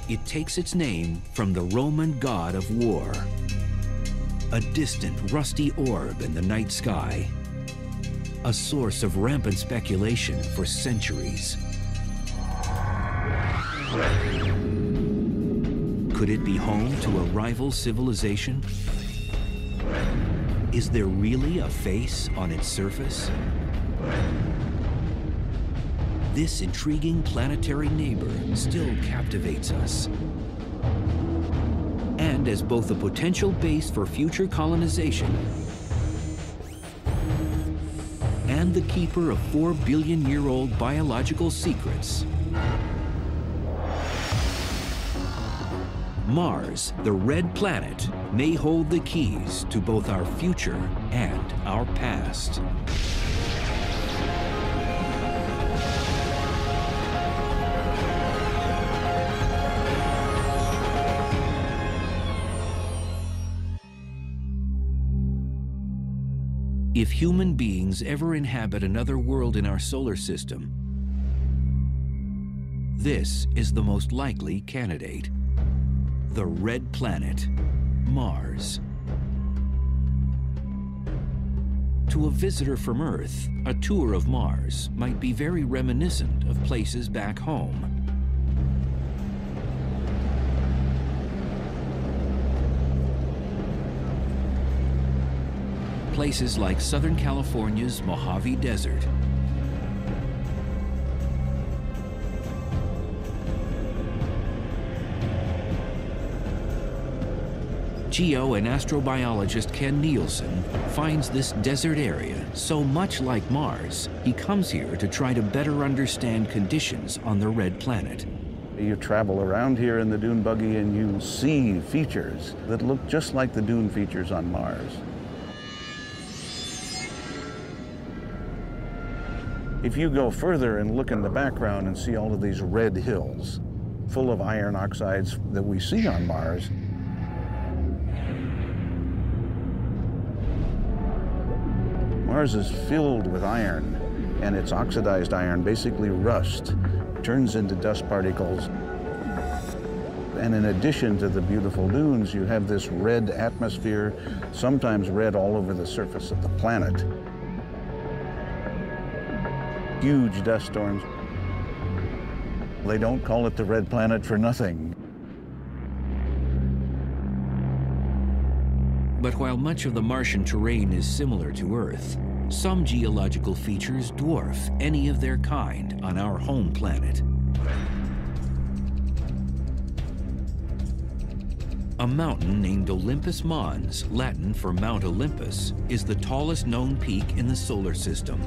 It takes its name from the Roman god of war, a distant, rusty orb in the night sky, a source of rampant speculation for centuries. Could it be home to a rival civilization? Is there really a face on its surface? This intriguing planetary neighbor still captivates us. And as both a potential base for future colonization and the keeper of 4-billion-year-old biological secrets, Mars, the red planet, may hold the keys to both our future and our past. If human beings ever inhabit another world in our solar system, this is the most likely candidate. The red planet, Mars. To a visitor from Earth, a tour of Mars might be very reminiscent of places back home. Places like Southern California's Mojave Desert, geo and astrobiologist Ken Nielsen finds this desert area so much like Mars, he comes here to try to better understand conditions on the red planet. You travel around here in the dune buggy and you see features that look just like the dune features on Mars. If you go further and look in the background and see all of these red hills full of iron oxides that we see on Mars, Mars is filled with iron, and its oxidized iron, basically rust, turns into dust particles. And in addition to the beautiful dunes, you have this red atmosphere, sometimes red all over the surface of the planet. Huge dust storms. They don't call it the red planet for nothing. But while much of the Martian terrain is similar to Earth, some geological features dwarf any of their kind on our home planet. A mountain named Olympus Mons, Latin for Mount Olympus, is the tallest known peak in the solar system.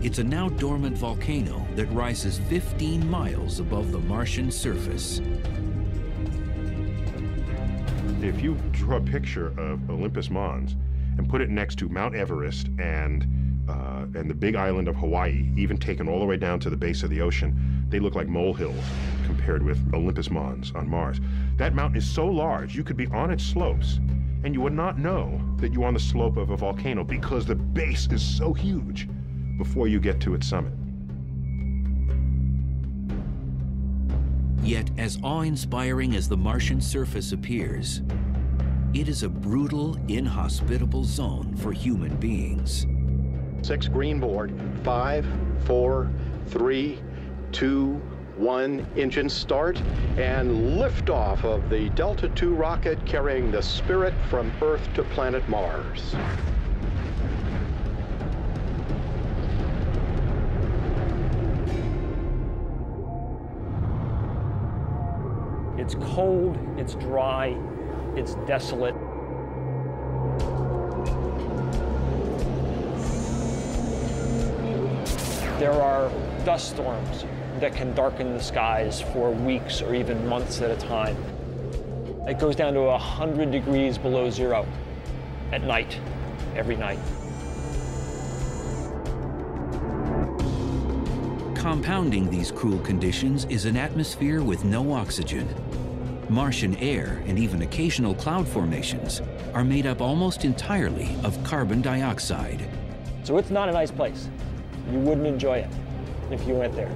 It's a now dormant volcano that rises 15 miles above the Martian surface. If you draw a picture of Olympus Mons and put it next to Mount Everest and the big island of Hawaii, even taken all the way down to the base of the ocean, they look like molehills compared with Olympus Mons on Mars. That mountain is so large, you could be on its slopes and you would not know that you're on the slope of a volcano because the base is so huge before you get to its summit. Yet, as awe-inspiring as the Martian surface appears, it is a brutal, inhospitable zone for human beings. 6 green board, 5, 4, 3, 2, 1, engine start, and liftoff of the Delta II rocket carrying the Spirit from Earth to planet Mars. It's cold, it's dry, it's desolate. There are dust storms that can darken the skies for weeks or even months at a time. It goes down to 100 degrees below zero at night, every night. Compounding these cruel conditions is an atmosphere with no oxygen. Martian air and even occasional cloud formations are made up almost entirely of carbon dioxide. So it's not a nice place. You wouldn't enjoy it if you went there.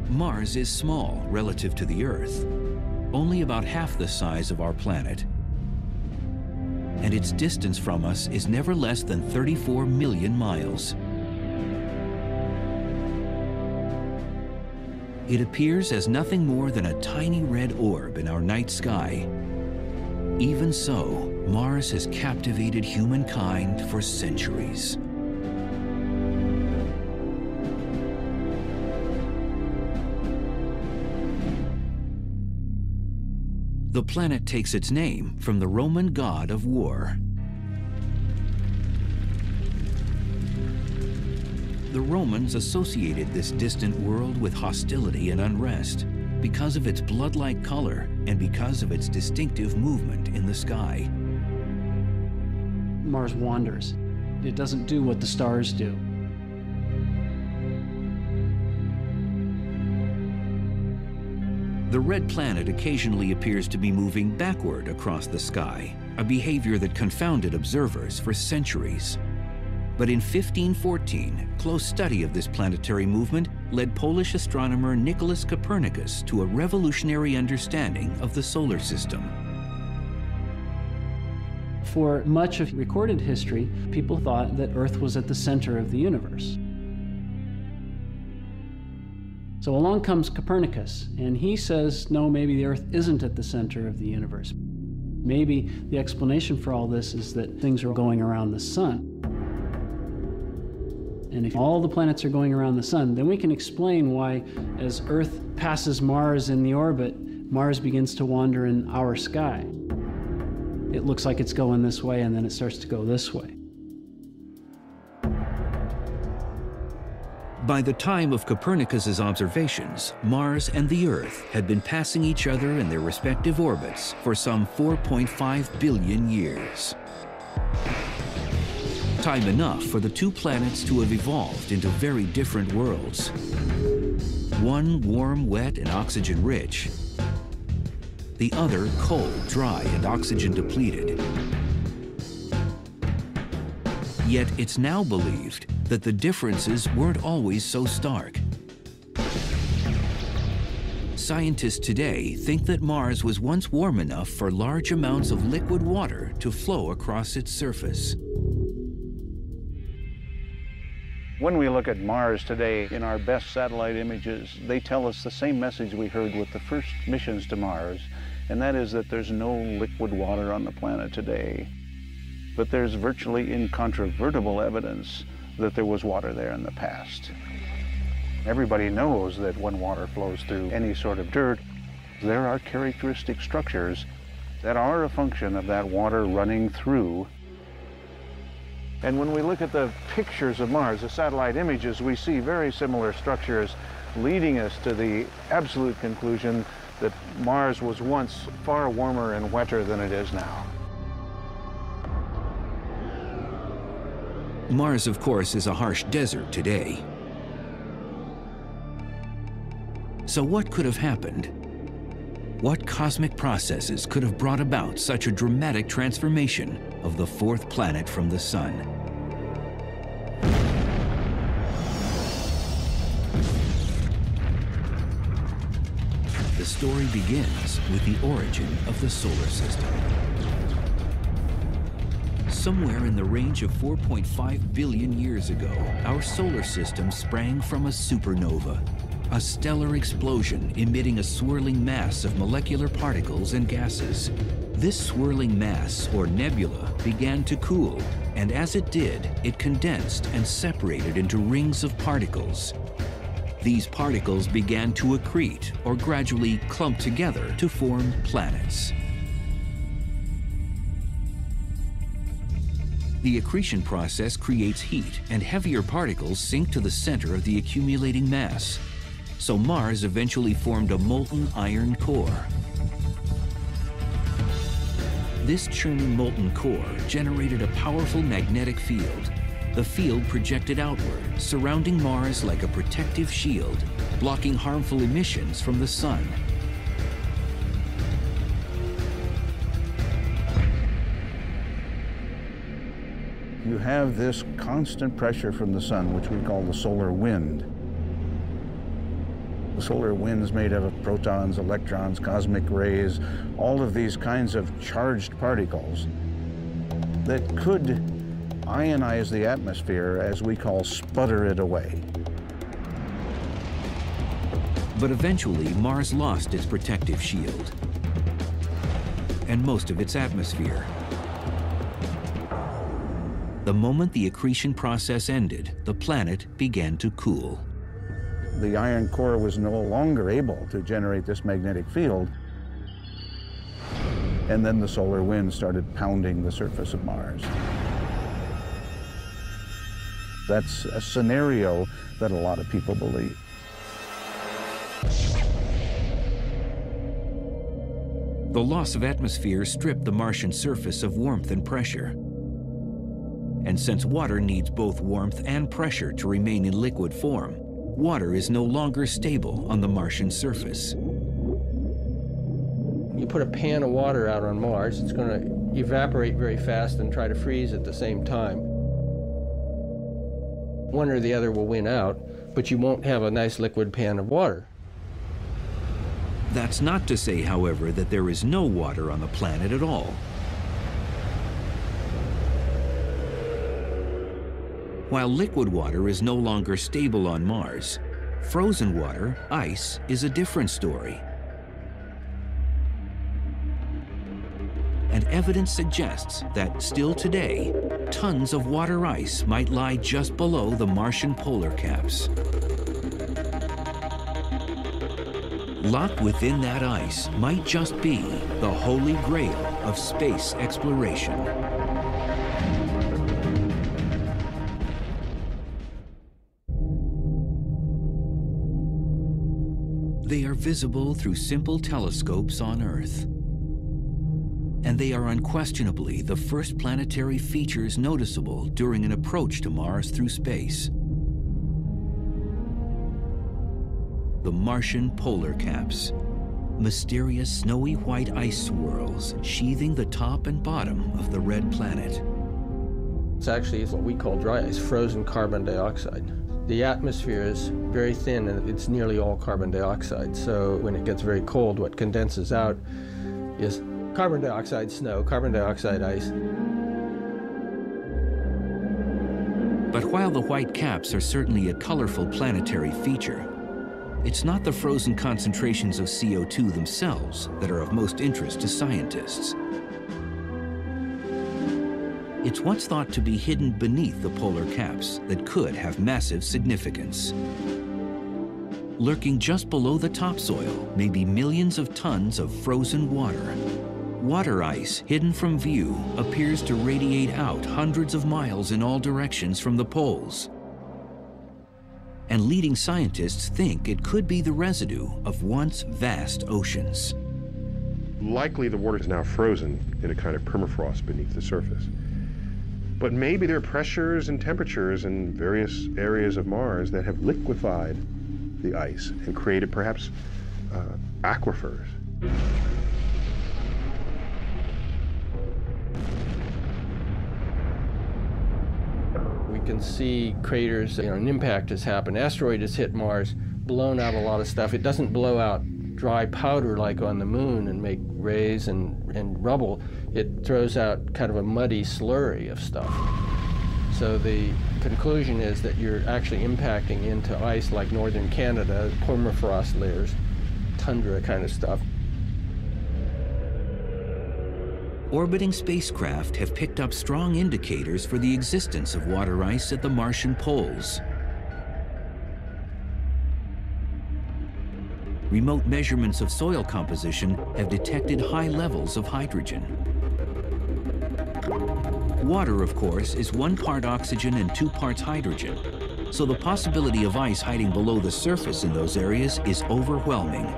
Mars is small relative to the Earth, only about half the size of our planet. And its distance from us is never less than 34 million miles. It appears as nothing more than a tiny red orb in our night sky. Even so, Mars has captivated humankind for centuries. The planet takes its name from the Roman god of war. The Romans associated this distant world with hostility and unrest because of its blood-like color and because of its distinctive movement in the sky. Mars wanders. It doesn't do what the stars do. The red planet occasionally appears to be moving backward across the sky, a behavior that confounded observers for centuries. But in 1514, close study of this planetary movement led Polish astronomer Nicholas Copernicus to a revolutionary understanding of the solar system. For much of recorded history, people thought that Earth was at the center of the universe. So along comes Copernicus, and he says, no, maybe the Earth isn't at the center of the universe. Maybe the explanation for all this is that things are going around the sun. And if all the planets are going around the sun, then we can explain why, as Earth passes Mars in the orbit, Mars begins to wander in our sky. It looks like it's going this way, and then it starts to go this way. By the time of Copernicus's observations, Mars and the Earth had been passing each other in their respective orbits for some 4.5 billion years. Time enough for the two planets to have evolved into very different worlds. One warm, wet, and oxygen-rich. The other cold, dry, and oxygen-depleted. Yet it's now believed that the differences weren't always so stark. Scientists today think that Mars was once warm enough for large amounts of liquid water to flow across its surface. When we look at Mars today in our best satellite images, they tell us the same message we heard with the first missions to Mars, and that is that there's no liquid water on the planet today. But there's virtually incontrovertible evidence that there was water there in the past. Everybody knows that when water flows through any sort of dirt, there are characteristic structures that are a function of that water running through. And when we look at the pictures of Mars, the satellite images, we see very similar structures leading us to the absolute conclusion that Mars was once far warmer and wetter than it is now. Mars, of course, is a harsh desert today. So what could have happened? What cosmic processes could have brought about such a dramatic transformation of the fourth planet from the Sun? The story begins with the origin of the solar system. Somewhere in the range of 4.5 billion years ago, our solar system sprang from a supernova, a stellar explosion emitting a swirling mass of molecular particles and gases. This swirling mass, or nebula, began to cool, and as it did, it condensed and separated into rings of particles. These particles began to accrete, or gradually clump together to form planets. The accretion process creates heat, and heavier particles sink to the center of the accumulating mass. So Mars eventually formed a molten iron core. This churning molten core generated a powerful magnetic field. The field projected outward, surrounding Mars like a protective shield, blocking harmful emissions from the Sun. You have this constant pressure from the sun, which we call the solar wind. The solar wind's made up of protons, electrons, cosmic rays, all of these kinds of charged particles that could ionize the atmosphere, as we call sputter it away. But eventually, Mars lost its protective shield and most of its atmosphere. The moment the accretion process ended, the planet began to cool. The iron core was no longer able to generate this magnetic field, and then the solar wind started pounding the surface of Mars. That's a scenario that a lot of people believe. The loss of atmosphere stripped the Martian surface of warmth and pressure. And since water needs both warmth and pressure to remain in liquid form, water is no longer stable on the Martian surface. You put a pan of water out on Mars, it's going to evaporate very fast and try to freeze at the same time. One or the other will win out, but you won't have a nice liquid pan of water. That's not to say, however, that there is no water on the planet at all. While liquid water is no longer stable on Mars, frozen water, ice, is a different story. And evidence suggests that still today, tons of water ice might lie just below the Martian polar caps. Locked within that ice might just be the holy grail of space exploration. They are visible through simple telescopes on Earth. And they are unquestionably the first planetary features noticeable during an approach to Mars through space. The Martian polar caps, mysterious snowy white ice swirls sheathing the top and bottom of the red planet. It's actually what we call dry ice, frozen carbon dioxide. The atmosphere is very thin and it's nearly all carbon dioxide. So when it gets very cold, what condenses out is carbon dioxide snow, carbon dioxide ice. But while the white caps are certainly a colorful planetary feature, it's not the frozen concentrations of CO2 themselves that are of most interest to scientists. It's what's thought to be hidden beneath the polar caps that could have massive significance. Lurking just below the topsoil may be millions of tons of frozen water. Water ice, hidden from view, appears to radiate out hundreds of miles in all directions from the poles. And leading scientists think it could be the residue of once vast oceans. Likely the water is now frozen in a kind of permafrost beneath the surface. But maybe there are pressures and temperatures in various areas of Mars that have liquefied the ice and created perhaps aquifers. We can see craters, an impact has happened. Asteroid has hit Mars, blown out a lot of stuff. It doesn't blow out dry powder like on the moon and make rays and rubble. It throws out kind of a muddy slurry of stuff. So the conclusion is that you're actually impacting into ice like northern Canada, permafrost layers, tundra kind of stuff. Orbiting spacecraft have picked up strong indicators for the existence of water ice at the Martian poles. Remote measurements of soil composition have detected high levels of hydrogen. Water, of course, is 1 part oxygen and 2 parts hydrogen, so the possibility of ice hiding below the surface in those areas is overwhelming.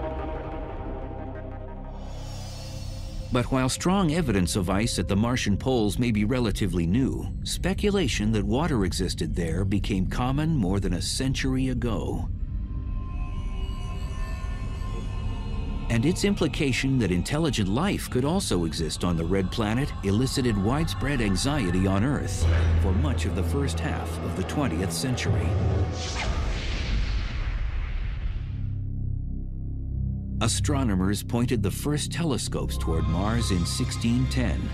But while strong evidence of ice at the Martian poles may be relatively new, speculation that water existed there became common more than a century ago. And its implication that intelligent life could also exist on the red planet elicited widespread anxiety on Earth for much of the first half of the 20th century. Astronomers pointed the first telescopes toward Mars in 1610.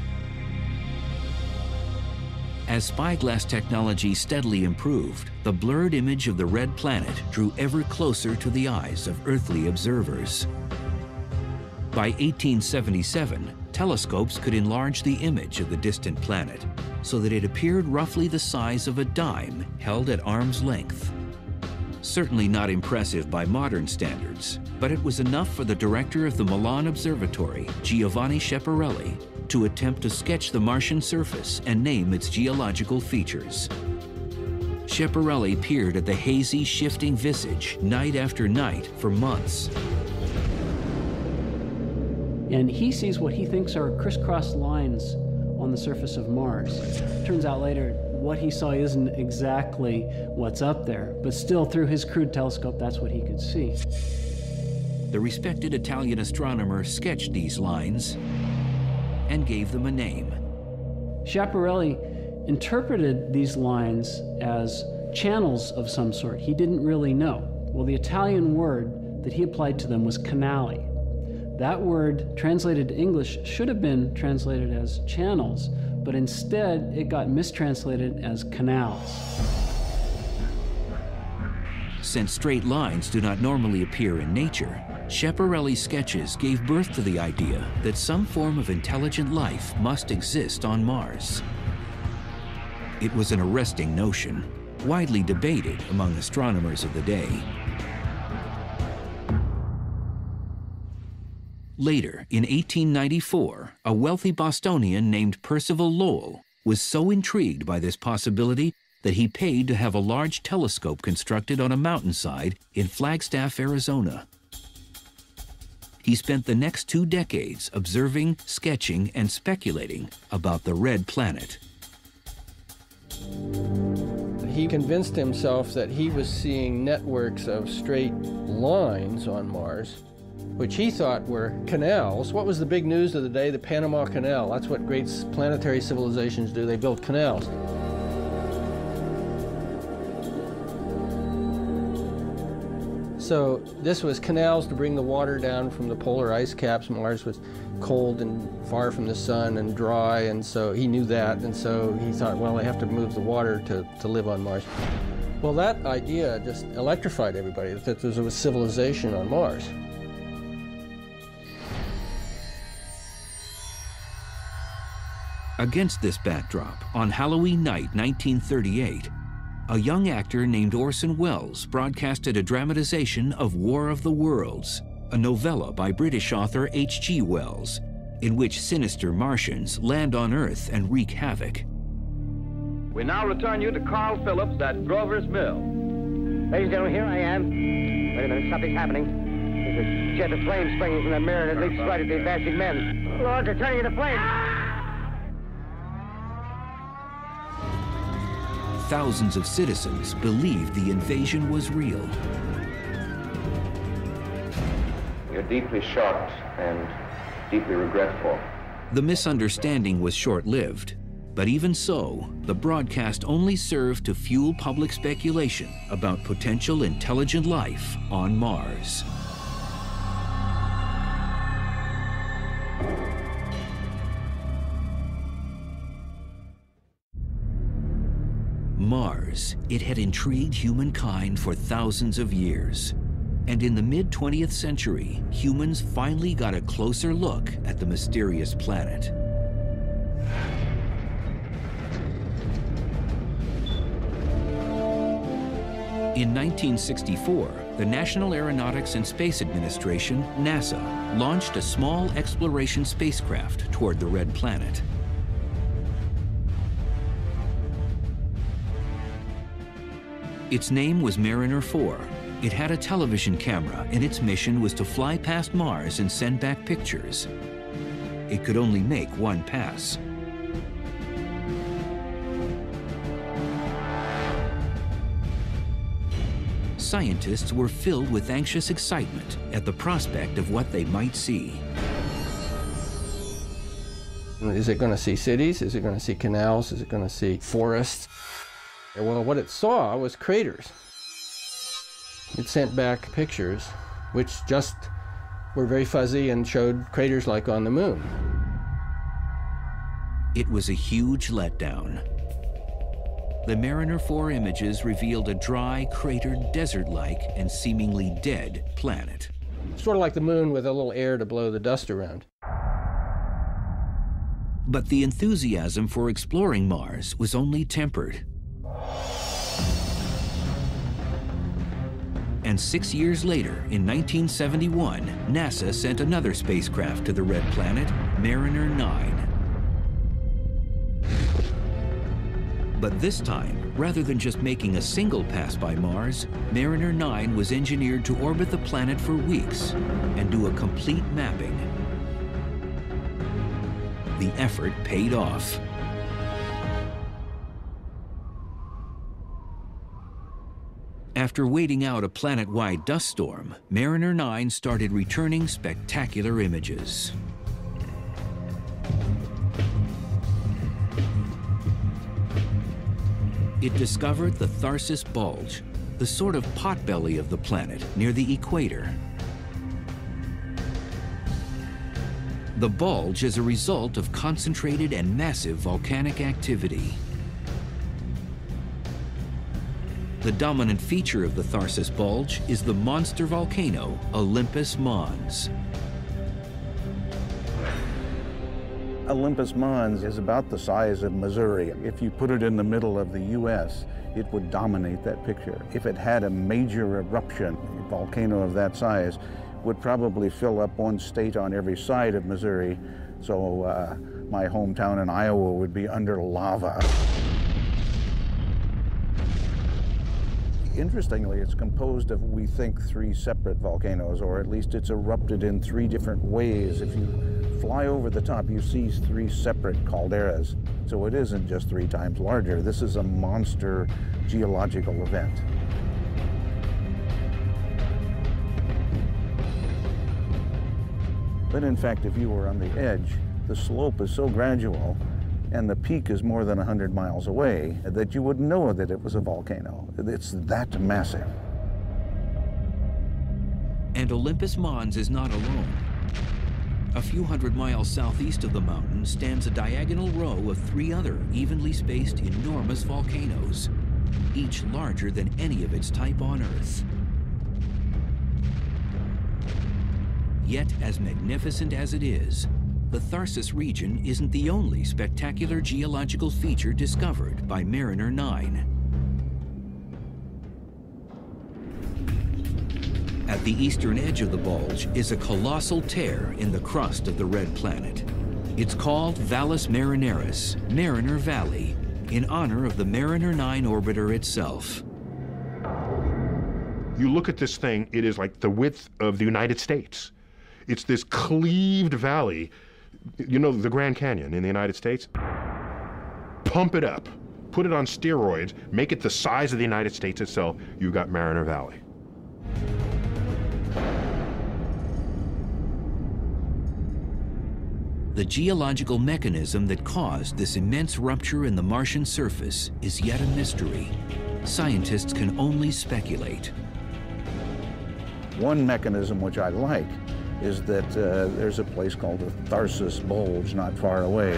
As spyglass technology steadily improved, the blurred image of the red planet drew ever closer to the eyes of earthly observers. By 1877, telescopes could enlarge the image of the distant planet so that it appeared roughly the size of a dime held at arm's length. Certainly not impressive by modern standards, but it was enough for the director of the Milan Observatory, Giovanni Schiaparelli, to attempt to sketch the Martian surface and name its geological features. Schiaparelli peered at the hazy, shifting visage night after night for months. And he sees what he thinks are crisscross lines on the surface of Mars. Turns out later, what he saw isn't exactly what's up there, but still through his crude telescope, that's what he could see. The respected Italian astronomer sketched these lines and gave them a name. Schiaparelli interpreted these lines as channels of some sort. He didn't really know. Well, the Italian word that he applied to them was canali. That word, translated to English, should have been translated as channels, but instead it got mistranslated as canals. Since straight lines do not normally appear in nature, Schiaparelli's sketches gave birth to the idea that some form of intelligent life must exist on Mars. It was an arresting notion, widely debated among astronomers of the day. Later, in 1894, a wealthy Bostonian named Percival Lowell was so intrigued by this possibility that he paid to have a large telescope constructed on a mountainside in Flagstaff, Arizona. He spent the next 2 decades observing, sketching, and speculating about the red planet. He convinced himself that he was seeing networks of straight lines on Mars, which he thought were canals. What was the big news of the day? The Panama Canal. That's what great planetary civilizations do. They build canals. So this was canals to bring the water down from the polar ice caps. Mars was cold and far from the sun and dry, and so he knew that, and so he thought, well, they have to move the water to live on Mars. Well, that idea just electrified everybody, that there was a civilization on Mars. Against this backdrop, on Halloween night 1938, a young actor named Orson Welles broadcasted a dramatization of War of the Worlds, a novella by British author H.G. Wells, in which sinister Martians land on Earth and wreak havoc. We now return you to Carl Phillips at Grover's Mill. Ladies and gentlemen, here I am. Wait a minute, something's happening. There's a jet of flame springing from the mirror, and it leaps right at the advancing men. Lord, they're turning into flames. Thousands of citizens believed the invasion was real. You're deeply shocked and deeply regretful. The misunderstanding was short-lived, but even so, the broadcast only served to fuel public speculation about potential intelligent life on Mars. Mars, it had intrigued humankind for thousands of years. And in the mid-20th century, humans finally got a closer look at the mysterious planet. In 1964, the National Aeronautics and Space Administration, NASA, launched a small exploration spacecraft toward the red planet. Its name was Mariner 4. It had a television camera, and its mission was to fly past Mars and send back pictures. It could only make one pass. Scientists were filled with anxious excitement at the prospect of what they might see. Is it going to see cities? Is it going to see canals? Is it going to see forests? Well, what it saw was craters. It sent back pictures, which just were very fuzzy and showed craters like on the moon. It was a huge letdown. The Mariner 4 images revealed a dry, cratered, desert-like, and seemingly dead planet. Sort of like the moon with a little air to blow the dust around. But the enthusiasm for exploring Mars was only tempered. And 6 years later, in 1971, NASA sent another spacecraft to the red planet, Mariner 9. But this time, rather than just making a single pass by Mars, Mariner 9 was engineered to orbit the planet for weeks and do a complete mapping. The effort paid off. After waiting out a planet-wide dust storm, Mariner 9 started returning spectacular images. It discovered the Tharsis Bulge, the sort of potbelly of the planet near the equator. The bulge is a result of concentrated and massive volcanic activity. The dominant feature of the Tharsis Bulge is the monster volcano Olympus Mons. Olympus Mons is about the size of Missouri. If you put it in the middle of the U.S., it would dominate that picture. If it had a major eruption, a volcano of that size would probably fill up one state on every side of Missouri. So my hometown in Iowa would be under lava. Interestingly, it's composed of, we think, 3 separate volcanoes, or at least it's erupted in 3 different ways. If you fly over the top, you see 3 separate calderas. So it isn't just 3 times larger. This is a monster geological event. But in fact, if you were on the edge, the slope is so gradual and the peak is more than 100 miles away that you would know that it was a volcano. It's that massive. And Olympus Mons is not alone. A few hundred miles southeast of the mountain stands a diagonal row of 3 other evenly spaced enormous volcanoes, each larger than any of its type on Earth. Yet, as magnificent as it is, the Tharsis region isn't the only spectacular geological feature discovered by Mariner 9. At the eastern edge of the bulge is a colossal tear in the crust of the red planet. It's called Valles Marineris, Mariner Valley, in honor of the Mariner 9 orbiter itself. You look at this thing, it is like the width of the United States. It's this cleaved valley. You know the Grand Canyon in the United States? Pump it up, put it on steroids, make it the size of the United States itself, you've got Mariner Valley. The geological mechanism that caused this immense rupture in the Martian surface is yet a mystery. Scientists can only speculate. One mechanism which I like is that there's a place called the Tharsis Bulge not far away,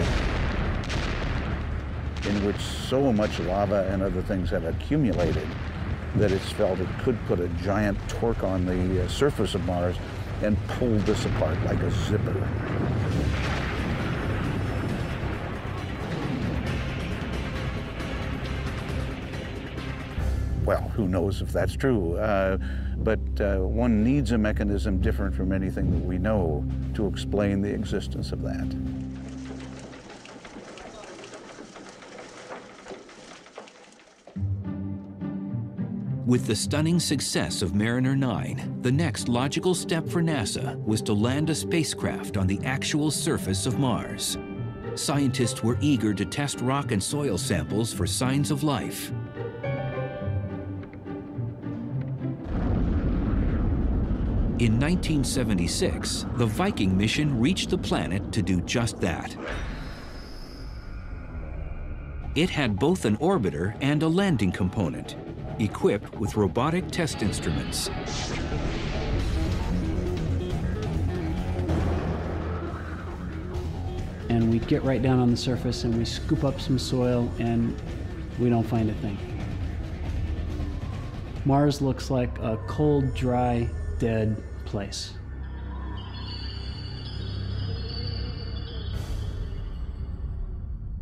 in which so much lava and other things have accumulated that it's felt it could put a giant torque on the surface of Mars and pull this apart like a zipper. Well, who knows if that's true, but one needs a mechanism different from anything that we know to explain the existence of that. With the stunning success of Mariner 9, the next logical step for NASA was to land a spacecraft on the actual surface of Mars. Scientists were eager to test rock and soil samples for signs of life. In 1976, the Viking mission reached the planet to do just that. It had both an orbiter and a landing component, equipped with robotic test instruments. and we get right down on the surface and we scoop up some soil and we don't find a thing. Mars looks like a cold, dry, dead place.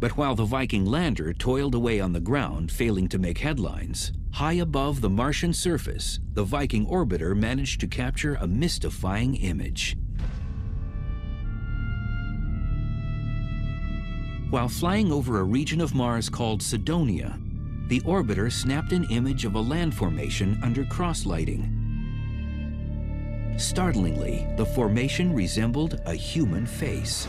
But while the Viking lander toiled away on the ground, failing to make headlines, high above the Martian surface, the Viking orbiter managed to capture a mystifying image. While flying over a region of Mars called Cydonia, the orbiter snapped an image of a land formation under cross-lighting. Startlingly, the formation resembled a human face.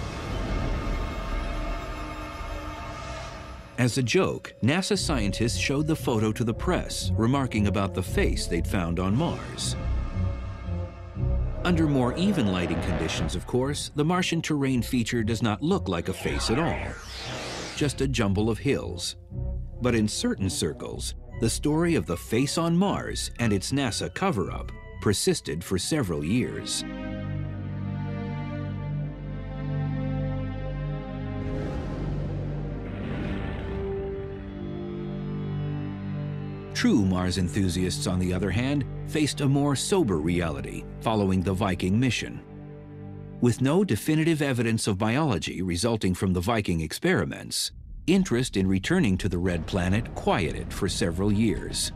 As a joke, NASA scientists showed the photo to the press, remarking about the face they'd found on Mars. Under more even lighting conditions, of course, the Martian terrain feature does not look like a face at all, just a jumble of hills. But in certain circles, the story of the face on Mars and its NASA cover-up persisted for several years. True Mars enthusiasts, on the other hand, faced a more sober reality following the Viking mission. With no definitive evidence of biology resulting from the Viking experiments, interest in returning to the red planet quieted for several years.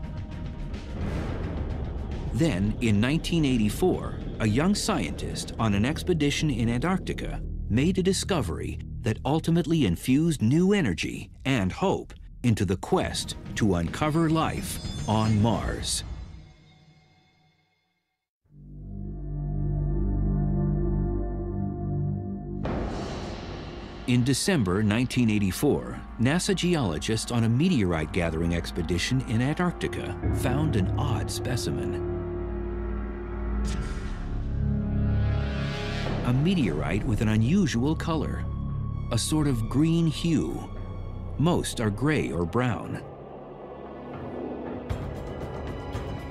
Then, in 1984, a young scientist on an expedition in Antarctica made a discovery that ultimately infused new energy and hope into the quest to uncover life on Mars. In December 1984, NASA geologists on a meteorite gathering expedition in Antarctica found an odd specimen. A meteorite with an unusual color, a sort of green hue. Most are gray or brown.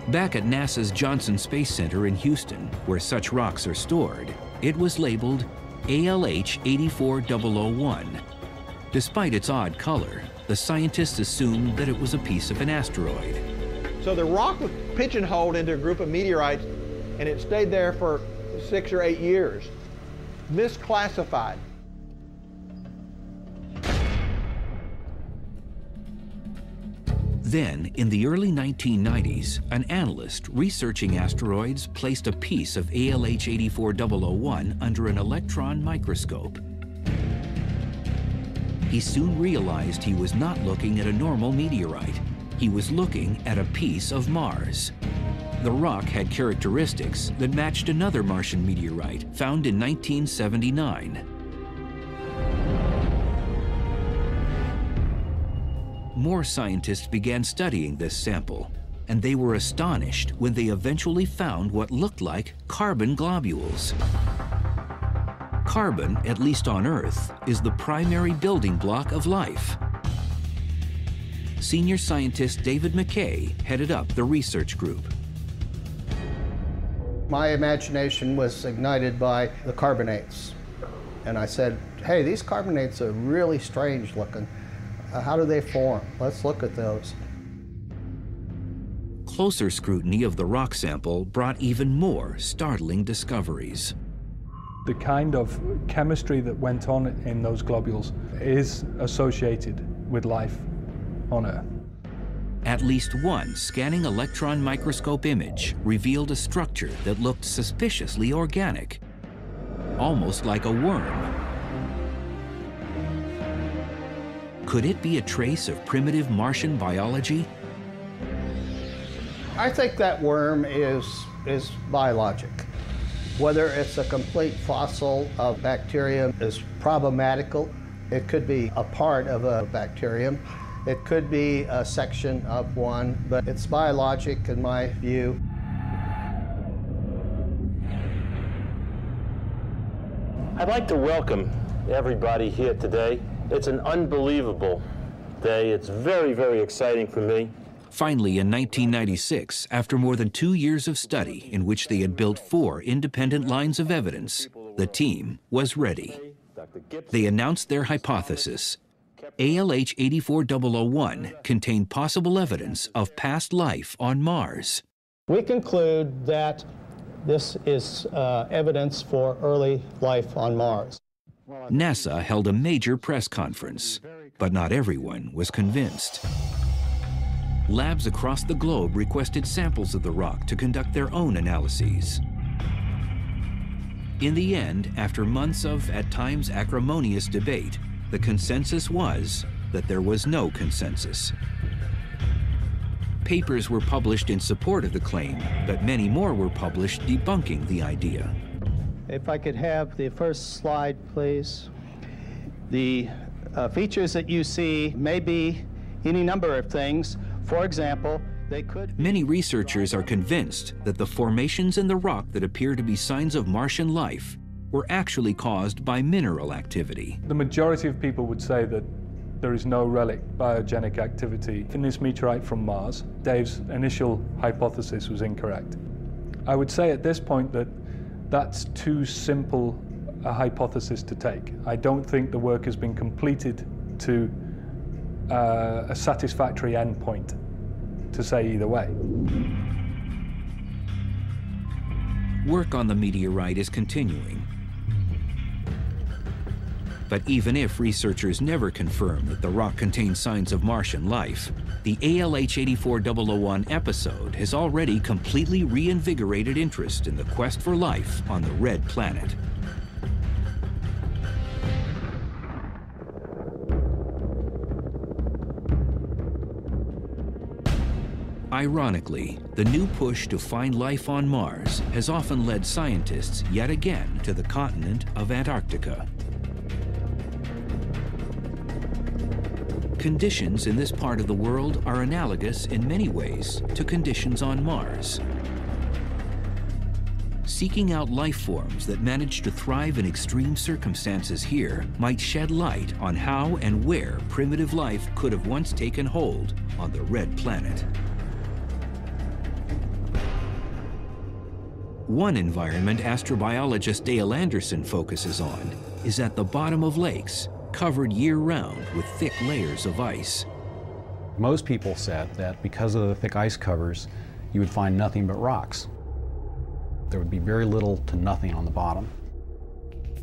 Back at NASA's Johnson Space Center in Houston, where such rocks are stored, it was labeled ALH 84001. Despite its odd color, the scientists assumed that it was a piece of an asteroid. So the rock was pigeonholed into a group of meteorites, and it stayed there for 6 or 8 years, misclassified. Then, in the early 1990s, an analyst researching asteroids placed a piece of ALH 84001 under an electron microscope. He soon realized he was not looking at a normal meteorite. He was looking at a piece of Mars. The rock had characteristics that matched another Martian meteorite found in 1979. More scientists began studying this sample, and they were astonished when they eventually found what looked like carbon globules. Carbon, at least on Earth, is the primary building block of life. Senior scientist David McKay headed up the research group. My imagination was ignited by the carbonates. And I said, hey, these carbonates are really strange looking. How do they form? Let's look at those. Closer scrutiny of the rock sample brought even more startling discoveries. The kind of chemistry that went on in those globules is associated with life on Earth. At least one scanning electron microscope image revealed a structure that looked suspiciously organic, almost like a worm. Could it be a trace of primitive Martian biology? I think that worm is biologic. Whether it's a complete fossil of bacterium is problematical. It could be a part of a bacterium. It could be a section of one, but it's biologic in my view. I'd like to welcome everybody here today. It's an unbelievable day. It's very, very exciting for me. Finally, in 1996, after more than 2 years of study in which they had built 4 independent lines of evidence, the team was ready. Dr. They announced their hypothesis. ALH 84001 contained possible evidence of past life on Mars. We conclude that this is evidence for early life on Mars. NASA held a major press conference, but not everyone was convinced. Labs across the globe requested samples of the rock to conduct their own analyses. In the end, after months of, at times, acrimonious debate, the consensus was that there was no consensus. Papers were published in support of the claim, but many more were published debunking the idea. If I could have the first slide, please. The features that you see may be any number of things. For example, they could... Many researchers are convinced that the formations in the rock that appear to be signs of Martian life were actually caused by mineral activity. The majority of people would say that there is no relic biogenic activity in this meteorite from Mars. Dave's initial hypothesis was incorrect. I would say at this point that that's too simple a hypothesis to take. I don't think the work has been completed to a satisfactory endpoint to say either way. Work on the meteorite is continuing. But even if researchers never confirm that the rock contains signs of Martian life, the ALH 84001 episode has already completely reinvigorated interest in the quest for life on the red planet. Ironically, the new push to find life on Mars has often led scientists yet again to the continent of Antarctica. Conditions in this part of the world are analogous in many ways to conditions on Mars. Seeking out life forms that manage to thrive in extreme circumstances here might shed light on how and where primitive life could have once taken hold on the red planet. One environment astrobiologist Dale Anderson focuses on is at the bottom of lakes, covered year-round with thick layers of ice. Most people said that because of the thick ice covers, you would find nothing but rocks. There would be very little to nothing on the bottom.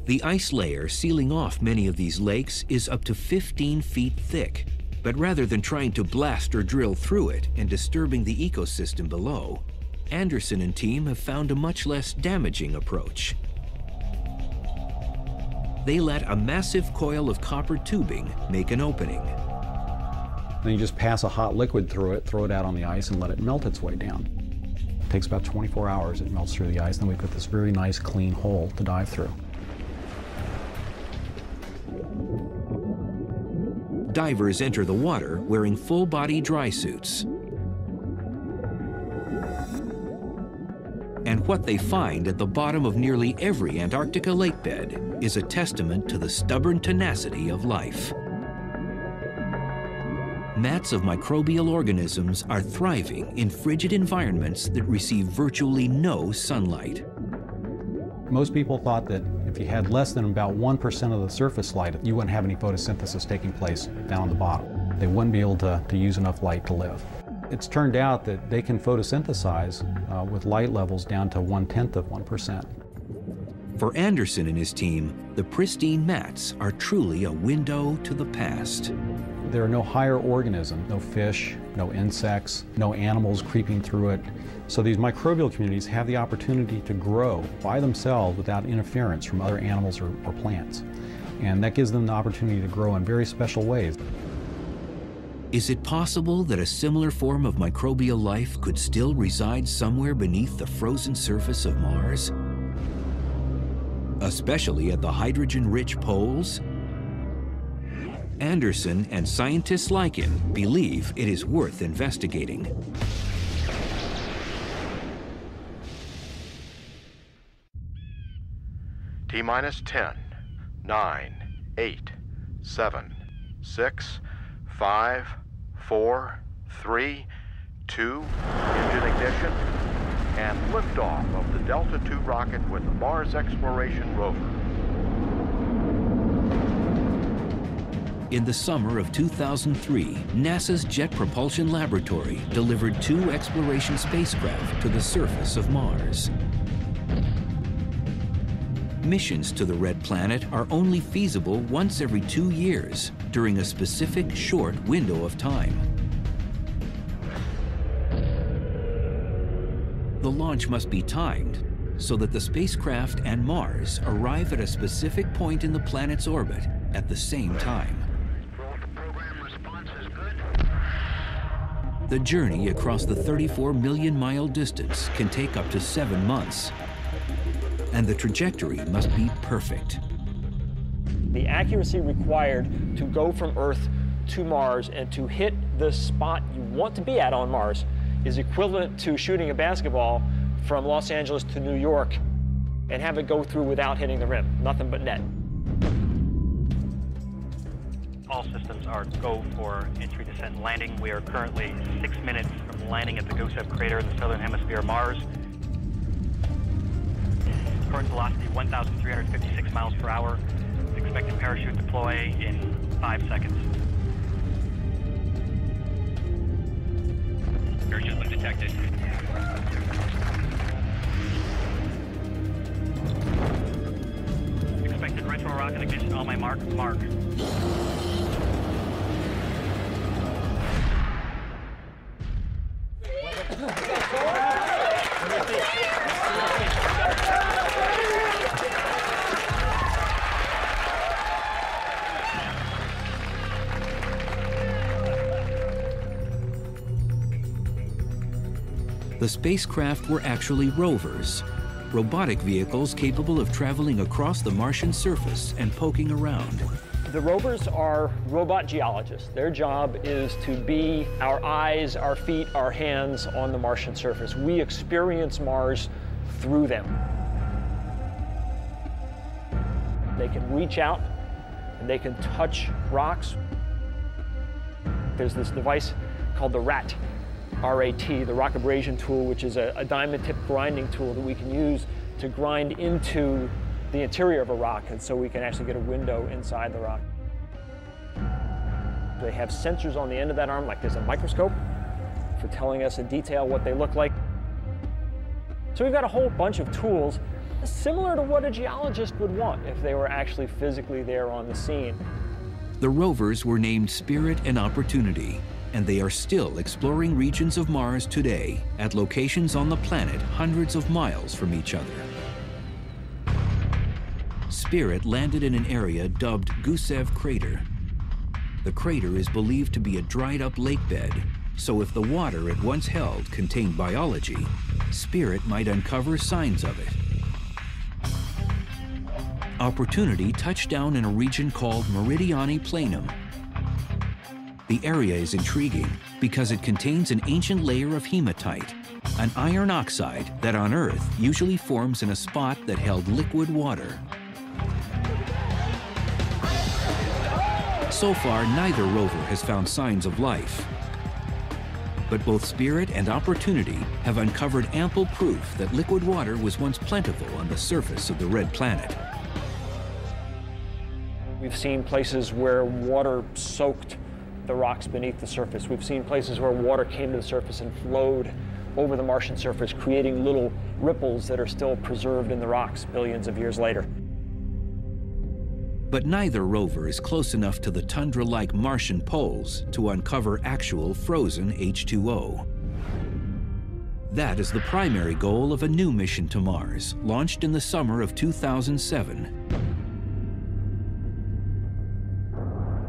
The ice layer sealing off many of these lakes is up to 15 feet thick, but rather than trying to blast or drill through it and disturbing the ecosystem below, Anderson and team have found a much less damaging approach. They let a massive coil of copper tubing make an opening. Then you just pass a hot liquid through it, throw it out on the ice, and let it melt its way down. It takes about 24 hours. It melts through the ice, and then we've got this very nice, clean hole to dive through. Divers enter the water wearing full-body dry suits. And what they find at the bottom of nearly every Antarctica lake bed is a testament to the stubborn tenacity of life. Mats of microbial organisms are thriving in frigid environments that receive virtually no sunlight. Most people thought that if you had less than about 1% of the surface light, you wouldn't have any photosynthesis taking place down on the bottom. They wouldn't be able to use enough light to live. It's turned out that they can photosynthesize with light levels down to 1/10 of 1%. For Anderson and his team, the pristine mats are truly a window to the past. There are no higher organisms, no fish, no insects, no animals creeping through it. So these microbial communities have the opportunity to grow by themselves without interference from other animals or plants. And that gives them the opportunity to grow in very special ways. Is it possible that a similar form of microbial life could still reside somewhere beneath the frozen surface of Mars? Especially at the hydrogen-rich poles? Anderson and scientists like him believe it is worth investigating. T-minus 10, 9, 8, 7, 6, 5, 4, 3, 2, engine ignition, and liftoff of the Delta II rocket with the Mars Exploration Rover. In the summer of 2003, NASA's Jet Propulsion Laboratory delivered 2 exploration spacecraft to the surface of Mars. Missions to the Red Planet are only feasible once every 2 years during a specific short window of time. The launch must be timed so that the spacecraft and Mars arrive at a specific point in the planet's orbit at the same time. The journey across the 34 million mile distance can take up to 7 months, and the trajectory must be perfect. The accuracy required to go from Earth to Mars and to hit the spot you want to be at on Mars is equivalent to shooting a basketball from Los Angeles to New York and have it go through without hitting the rim, nothing but net. All systems are go for entry, descent, and landing. We are currently 6 minutes from landing at the Gusev crater in the southern hemisphere of Mars. Current velocity 1,356 miles per hour. Expected parachute deploy in 5 seconds. Parachute lift detected. Expected retro rocket ignition on my mark. The spacecraft were actually rovers, robotic vehicles capable of traveling across the Martian surface and poking around. The rovers are robot geologists. Their job is to be our eyes, our feet, our hands on the Martian surface. We experience Mars through them. They can reach out and they can touch rocks. There's this device called the RAT, R-A-T, the rock abrasion tool, which is a diamond tip grinding tool that we can use to grind into the interior of a rock, and so we can actually get a window inside the rock. They have sensors on the end of that arm, like there's a microscope for telling us in detail what they look like. So we've got a whole bunch of tools similar to what a geologist would want if they were actually physically there on the scene. The rovers were named Spirit and Opportunity, and they are still exploring regions of Mars today at locations on the planet hundreds of miles from each other. Spirit landed in an area dubbed Gusev Crater. The crater is believed to be a dried-up lake bed, so if the water it once held contained biology, Spirit might uncover signs of it. Opportunity touched down in a region called Meridiani Planum. The area is intriguing because it contains an ancient layer of hematite, an iron oxide that on Earth usually forms in a spot that held liquid water. So far, neither rover has found signs of life. But both Spirit and Opportunity have uncovered ample proof that liquid water was once plentiful on the surface of the Red Planet. We've seen places where water soaked the rocks beneath the surface. We've seen places where water came to the surface and flowed over the Martian surface, creating little ripples that are still preserved in the rocks billions of years later. But neither rover is close enough to the tundra-like Martian poles to uncover actual frozen H2O. That is the primary goal of a new mission to Mars, launched in the summer of 2007.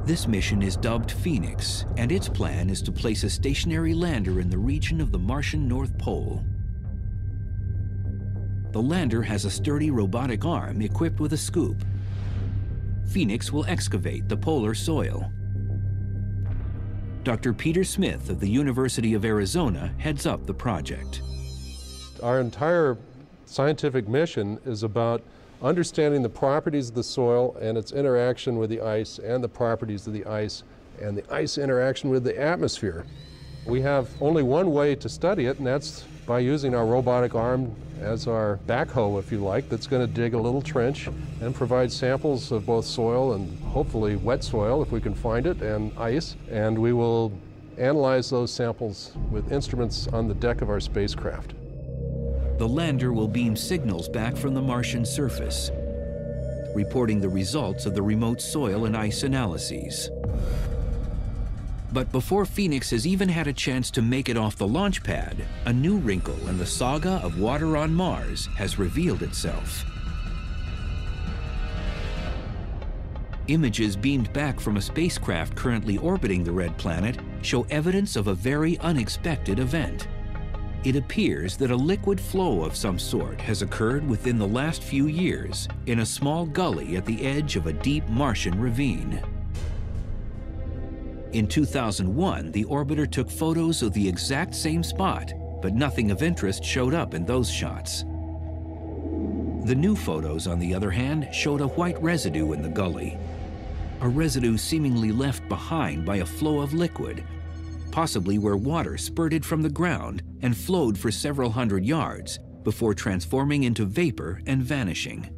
This mission is dubbed Phoenix, and its plan is to place a stationary lander in the region of the Martian North Pole. The lander has a sturdy robotic arm equipped with a scoop. Phoenix will excavate the polar soil. Dr. Peter Smith of the University of Arizona heads up the project. Our entire scientific mission is about understanding the properties of the soil and its interaction with the ice, and the properties of the ice and the ice interaction with the atmosphere. We have only one way to study it, and that's by using our robotic arm as our backhoe, if you like, that's going to dig a little trench and provide samples of both soil and hopefully wet soil, if we can find it, and ice. And we will analyze those samples with instruments on the deck of our spacecraft. The lander will beam signals back from the Martian surface, reporting the results of the remote soil and ice analyses. But before Phoenix has even had a chance to make it off the launch pad, a new wrinkle in the saga of water on Mars has revealed itself. Images beamed back from a spacecraft currently orbiting the red planet show evidence of a very unexpected event. It appears that a liquid flow of some sort has occurred within the last few years in a small gully at the edge of a deep Martian ravine. In 2001, the orbiter took photos of the exact same spot, but nothing of interest showed up in those shots. The new photos, on the other hand, showed a white residue in the gully, a residue seemingly left behind by a flow of liquid, possibly where water spurted from the ground and flowed for several hundred yards before transforming into vapor and vanishing.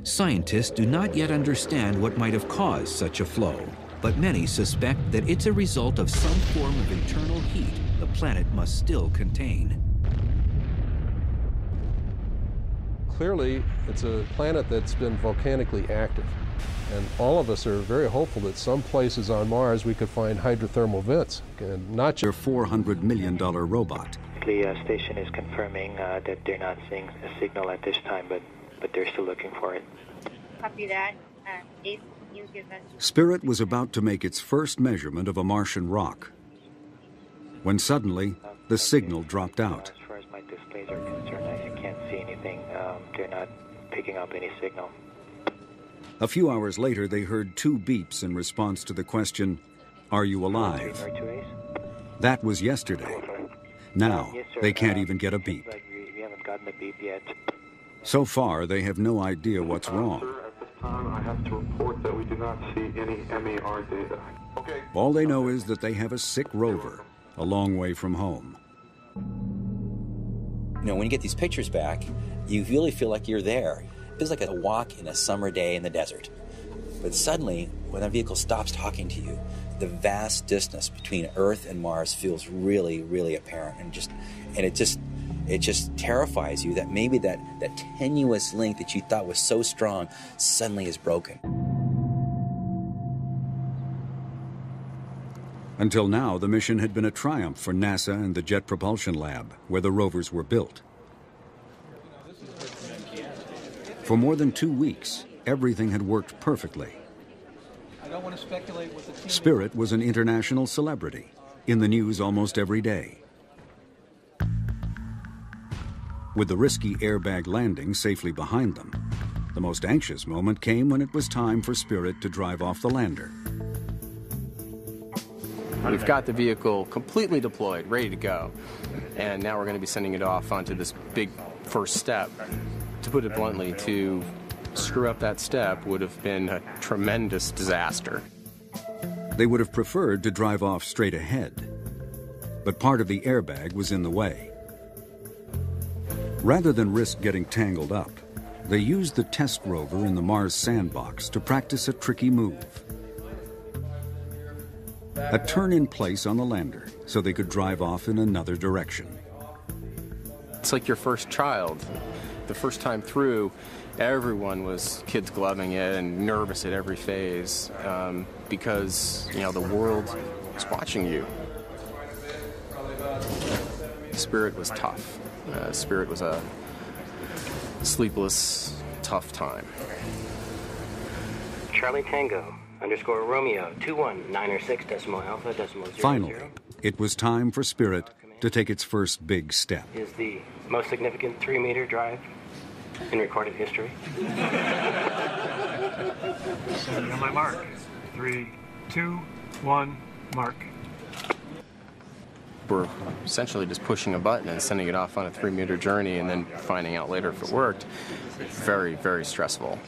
Scientists do not yet understand what might have caused such a flow, but many suspect that it's a result of some form of internal heat the planet must still contain. Clearly, it's a planet that's been volcanically active. And all of us are very hopeful that some places on Mars we could find hydrothermal vents, and not just their $400 million robot. The station is confirming that they're not seeing a signal at this time, but they're still looking for it. Copy that. If you give us... Spirit was about to make its first measurement of a Martian rock, when suddenly the signal dropped out. As far as my displays are concerned, I can't see anything. They're not picking up any signal. A few hours later, they heard 2 beeps in response to the question, "Are you alive?" That was yesterday. Now, they can't even get a beep. We haven't gotten a beep yet. So far, they have no idea what's wrong. Sir, at this time, I have to report that we do not see any MER data. Okay. All they know is that they have a sick rover, a long way from home. You know, when you get these pictures back, you really feel like you're there. It feels like a walk in a summer day in the desert. But suddenly, when a vehicle stops talking to you, the vast distance between Earth and Mars feels really, really apparent, and it just terrifies you that maybe that tenuous link that you thought was so strong suddenly is broken. Until now, the mission had been a triumph for NASA and the Jet Propulsion Lab, where the rovers were built. For more than 2 weeks, everything had worked perfectly. I don't want to speculate with the team. Spirit was an international celebrity, in the news almost every day. With the risky airbag landing safely behind them, the most anxious moment came when it was time for Spirit to drive off the lander. We've got the vehicle completely deployed, ready to go, and now we're going to be sending it off onto this big first step. To put it bluntly, to screw up that step would have been a tremendous disaster. They would have preferred to drive off straight ahead, but part of the airbag was in the way. Rather than risk getting tangled up, they used the test rover in the Mars sandbox to practice a tricky move. A turn in place on the lander so they could drive off in another direction. It's like your first child. The first time through, everyone was kids gloving it and nervous at every phase because, you know, the world was watching you. Spirit was tough. Spirit was a sleepless, tough time. Charlie Tango _ Romeo 21906 decimal alpha decimal 00. Finally, it was time for Spirit to take its first big step. Is the most significant 3-meter drive in recorded history. Setting on my mark. 3, 2, 1, mark. We're essentially just pushing a button and sending it off on a 3-meter journey and then finding out later if it worked. Very, very stressful.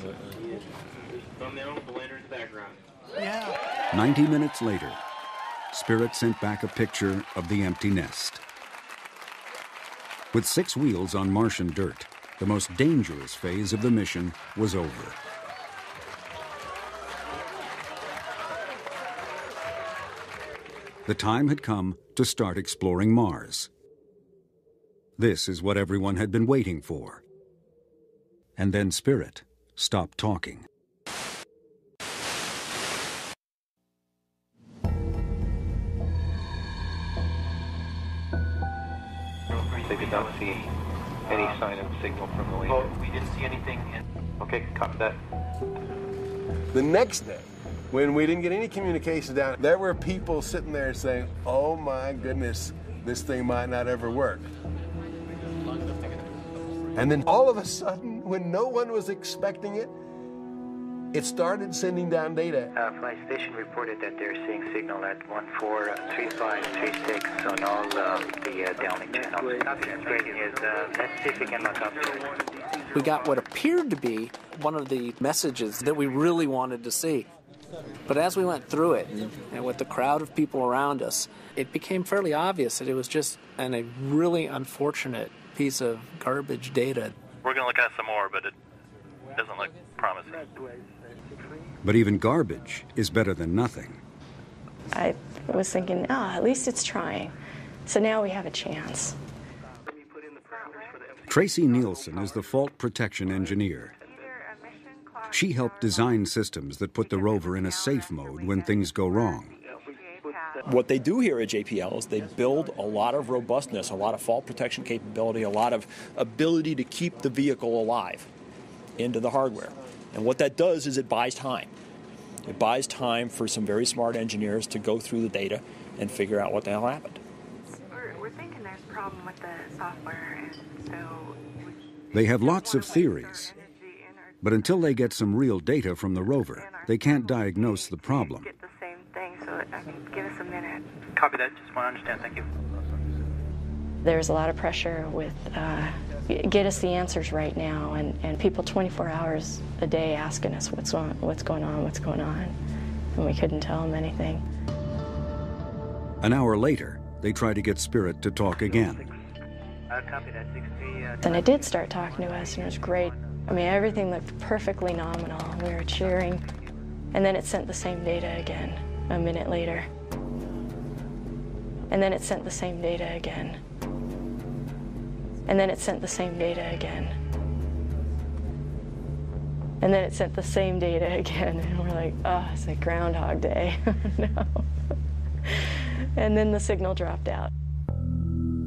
Thumbnail, the lander in the background. 90 minutes later, Spirit sent back a picture of the empty nest. With 6 wheels on Martian dirt, the most dangerous phase of the mission was over. The time had come to start exploring Mars. This is what everyone had been waiting for. And then Spirit stopped talking. They did not see any sign of signal from the laser. Oh, we didn't see anything. Okay, copy that. The next day, when we didn't get any communications down, there were people sitting there saying, oh my goodness, this thing might not ever work. And then all of a sudden, when no one was expecting it, it started sending down data. Flight station reported that they're seeing signal at 143536 on all the downlink channels. Great news. Let's see if we can look up to it. We got what appeared to be one of the messages that we really wanted to see. But as we went through it, and with the crowd of people around us, it became fairly obvious that it was just a really unfortunate piece of garbage data. We're going to look at some more, but it doesn't look promising. But even garbage is better than nothing. I was thinking, at least it's trying. So now we have a chance. Tracy Nielsen is the fault protection engineer. She helped design systems that put the rover in a safe mode when things go wrong. What they do here at JPL is they build a lot of robustness, a lot of fault protection capability, a lot of ability to keep the vehicle alive into the hardware. And what that does is it buys time. It buys time for some very smart engineers to go through the data and figure out what the hell happened. We're thinking there's a problem with the software, and so... They have lots of theories, but until they get some real data from the rover, they can't diagnose the problem. Get the same thing, so give us a minute. Copy that. Just want to understand. Thank you. There's a lot of pressure with get us the answers right now, and people 24 hours a day asking us what's going on, and we couldn't tell them anything. An hour later, they try to get Spirit to talk again. Copy that. 63. And it did start talking to us, and it was great. I mean, everything looked perfectly nominal. We were cheering, and then it sent the same data again a minute later. And then it sent the same data again. And then it sent the same data again. And then it sent the same data again. And we're like, oh, it's like Groundhog Day. No. And then the signal dropped out.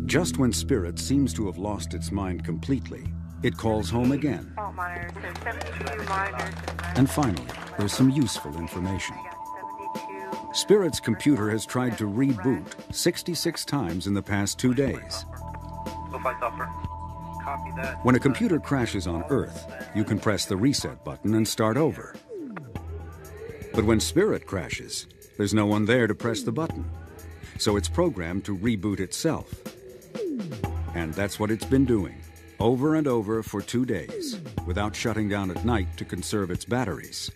Just when Spirit seems to have lost its mind completely, it calls home again. Fault monitors, so 72 monitors. And finally, there's some useful information. Spirit's computer has tried to reboot 66 times in the past 2 days. Copy that. When a computer crashes on Earth, you can press the reset button and start over. But when Spirit crashes, there's no one there to press the button. So it's programmed to reboot itself. And that's what it's been doing, over and over for 2 days, without shutting down at night to conserve its batteries.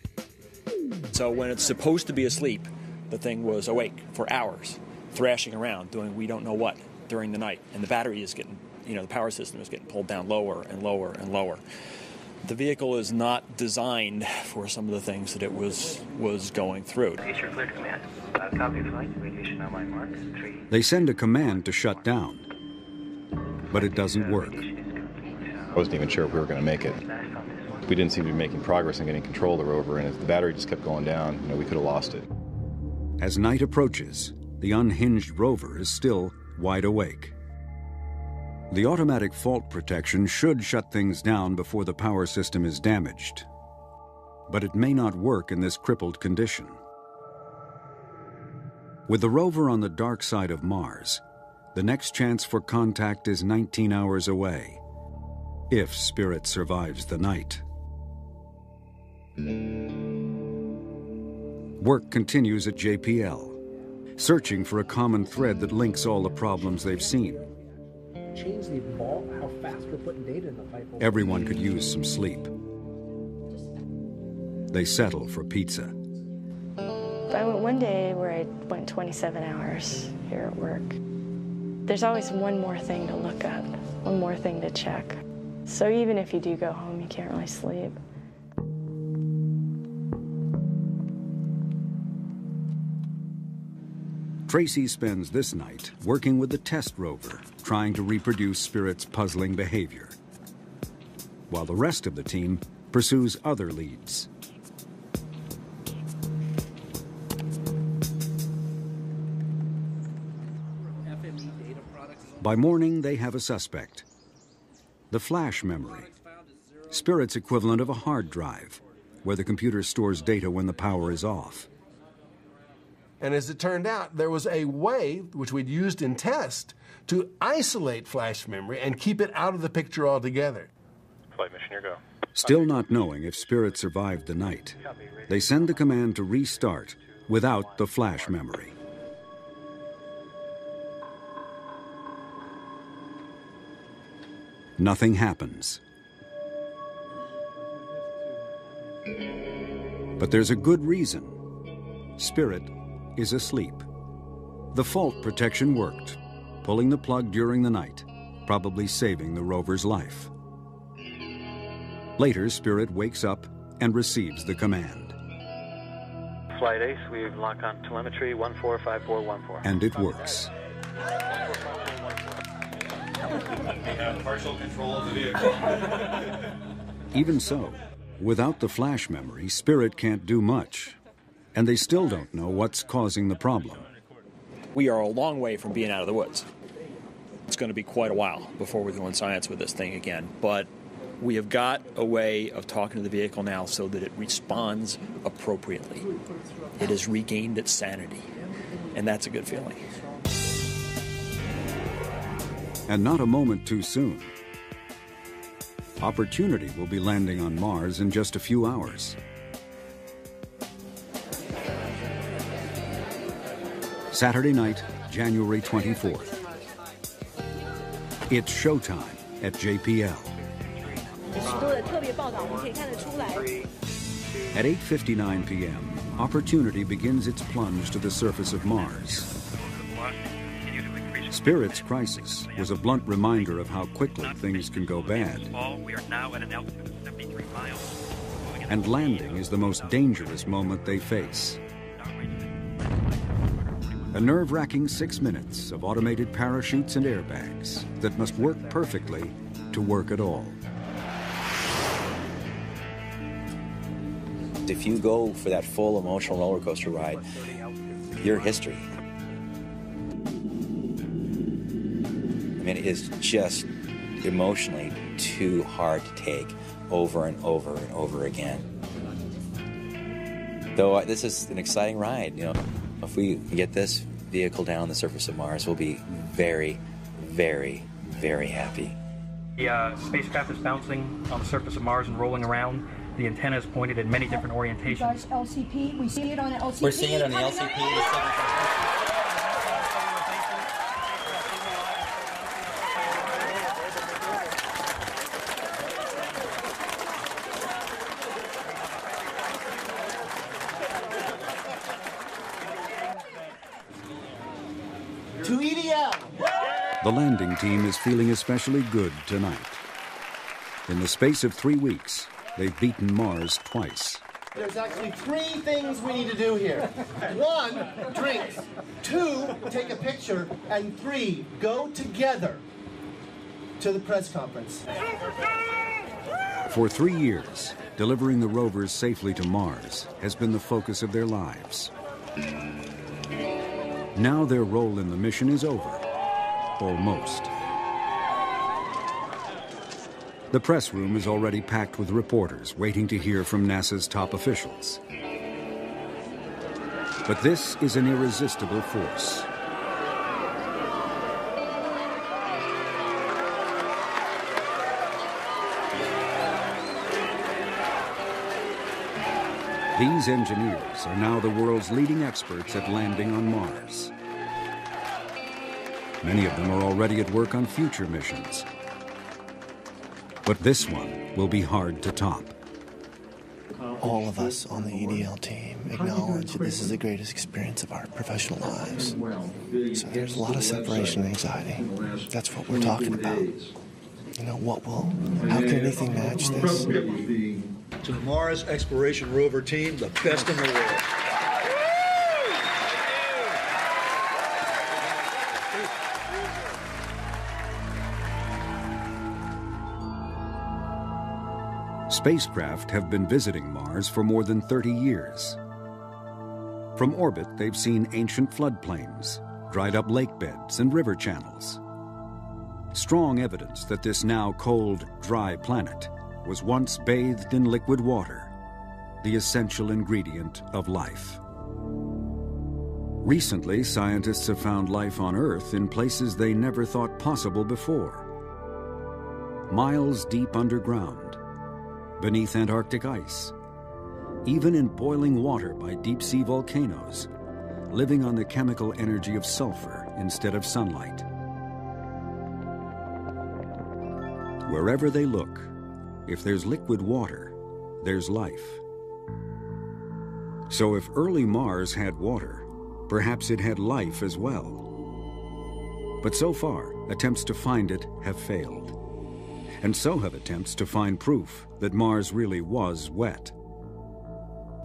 So when it's supposed to be asleep, the thing was awake for hours, thrashing around, doing we don't know what during the night. And the battery is getting, the power system is getting pulled down lower and lower and lower. The vehicle is not designed for some of the things that it was going through. They send a command to shut down, but it doesn't work. I wasn't even sure if we were going to make it. We didn't seem to be making progress in getting control of the rover, and if the battery just kept going down, we could have lost it. As night approaches, the unhinged rover is still wide awake. The automatic fault protection should shut things down before the power system is damaged. But it may not work in this crippled condition. With the rover on the dark side of Mars, the next chance for contact is 19 hours away, if Spirit survives the night. Work continues at JPL, searching for a common thread that links all the problems they've seen. Change the ball, how fast we're putting data in the pipe. Everyone could use some sleep. They settle for pizza. I went one day where I went 27 hours here at work. There's always one more thing to look up. one more thing to check. So even if you do go home, you can't really sleep. Tracy spends this night working with the test rover, trying to reproduce Spirit's puzzling behavior, while the rest of the team pursues other leads. By morning, they have a suspect. The flash memory, Spirit's equivalent of a hard drive, where the computer stores data when the power is off. And as it turned out, there was a way, which we'd used in test, to isolate flash memory and keep it out of the picture altogether. Flight mission, your go. Still not knowing if Spirit survived the night, they send the command to restart without the flash memory. Nothing happens. But there's a good reason. Spirit is asleep. The fault protection worked, pulling the plug during the night, probably saving the rover's life. Later, Spirit wakes up and receives the command. Flight Ace, we've locked on telemetry 145414. And it works. We have partial control of the vehicle. Even so, without the flash memory, Spirit can't do much. And they still don't know what's causing the problem. We are a long way from being out of the woods. It's going to be quite a while before we're doing science with this thing again, but we have got a way of talking to the vehicle now so that it responds appropriately. It has regained its sanity, and that's a good feeling. And not a moment too soon. Opportunity will be landing on Mars in just a few hours. Saturday night, January 24th. It's showtime at JPL. At 8:59 p.m., Opportunity begins its plunge to the surface of Mars. Spirit's crisis was a blunt reminder of how quickly things can go bad. We are now at an altitude of 73 miles. And landing is the most dangerous moment they face. A nerve-wracking 6 minutes of automated parachutes and airbags that must work perfectly to work at all. If you go for that full emotional roller coaster ride, you're history. I mean, it is just emotionally too hard to take over and over and over again. Though this is an exciting ride, you know. If we get this vehicle down the surface of Mars, we'll be very, very, very happy. The spacecraft is bouncing on the surface of Mars and rolling around. The antenna is pointed in many different orientations. LCP, we see it on the LCP. We're seeing it on the LCP. To EDL. The landing team is feeling especially good tonight. In the space of 3 weeks, they've beaten Mars twice. There's actually 3 things we need to do here. 1, drinks. 2, take a picture. And 3, go together to the press conference. For 3 years, delivering the rovers safely to Mars has been the focus of their lives. Now their role in the mission is over. Almost. The press room is already packed with reporters waiting to hear from NASA's top officials. But this is an irresistible force. These engineers are now the world's leading experts at landing on Mars. Many of them are already at work on future missions. But this one will be hard to top. All of us on the EDL team acknowledge that this is the greatest experience of our professional lives. So there's a lot of separation anxiety. That's what we're talking about. How can anything match this? To the Mars Exploration Rover team, the best in the world. Spacecraft have been visiting Mars for more than 30 years. From orbit, they've seen ancient floodplains, dried up lake beds and river channels. Strong evidence that this now cold, dry planet was once bathed in liquid water, the essential ingredient of life. Recently, scientists have found life on Earth in places they never thought possible before. Miles deep underground, beneath Antarctic ice, even in boiling water by deep-sea volcanoes, living on the chemical energy of sulfur instead of sunlight. Wherever they look, if there's liquid water, there's life. So if early Mars had water, perhaps it had life as well. But so far, attempts to find it have failed. And so have attempts to find proof that Mars really was wet.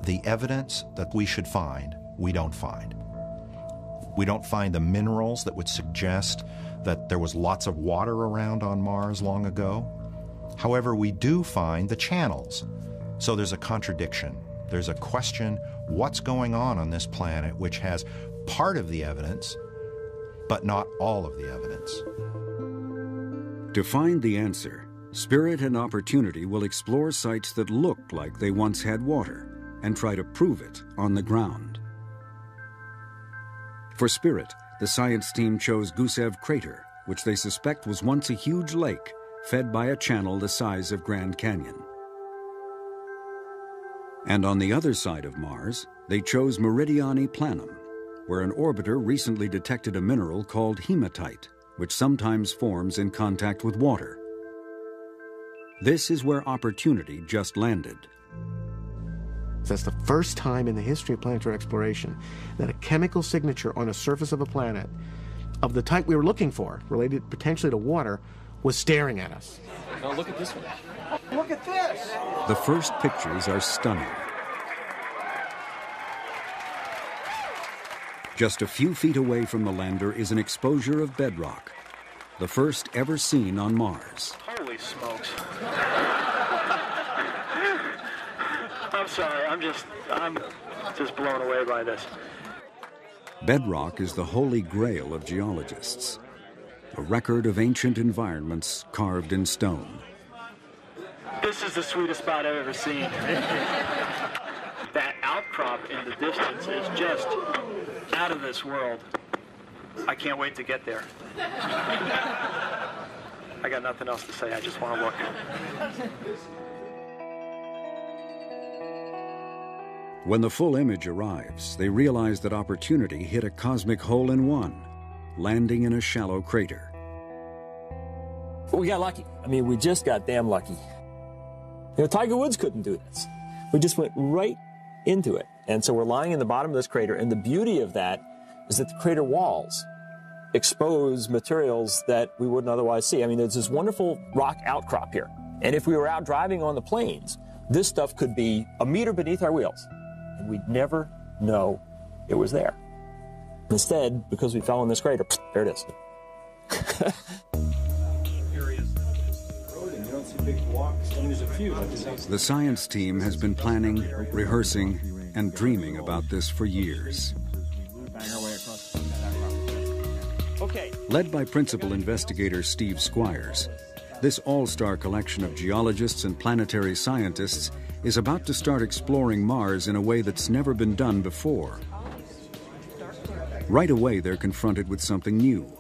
The evidence that we should find, we don't find. We don't find the minerals that would suggest that there was lots of water around on Mars long ago. However, we do find the channels. So there's a contradiction. There's a question, what's going on this planet which has part of the evidence, but not all of the evidence? To find the answer, Spirit and Opportunity will explore sites that look like they once had water and try to prove it on the ground. For Spirit, the science team chose Gusev Crater, which they suspect was once a huge lake fed by a channel the size of Grand Canyon. And on the other side of Mars, they chose Meridiani Planum, where an orbiter recently detected a mineral called hematite, which sometimes forms in contact with water. This is where Opportunity just landed. That's the first time in the history of planetary exploration that a chemical signature on a surface of a planet of the type we were looking for, related potentially to water, was staring at us. Oh, look at this one. Look at this! The first pictures are stunning. Just a few feet away from the lander is an exposure of bedrock, the first ever seen on Mars. Holy smokes. I'm sorry, I'm just blown away by this. Bedrock is the holy grail of geologists, a record of ancient environments carved in stone. This is the sweetest spot I've ever seen. That outcrop in the distance is just out of this world. I can't wait to get there. I got nothing else to say, I just want to look. When the full image arrives, they realize that Opportunity hit a cosmic hole-in-one, landing in a shallow crater. We got lucky. I mean, we just got damn lucky. You know, Tiger Woods couldn't do this. We just went right into it. And so we're lying in the bottom of this crater, and the beauty of that is that the crater walls expose materials that we wouldn't otherwise see. I mean, there's this wonderful rock outcrop here. And if we were out driving on the plains, this stuff could be a meter beneath our wheels, and we'd never know it was there. Instead, because we fell in this crater, there it is. The science team has been planning, rehearsing, and dreaming about this for years. Led by principal investigator Steve Squires, this all-star collection of geologists and planetary scientists is about to start exploring Mars in a way that's never been done before. Right away, they're confronted with something new.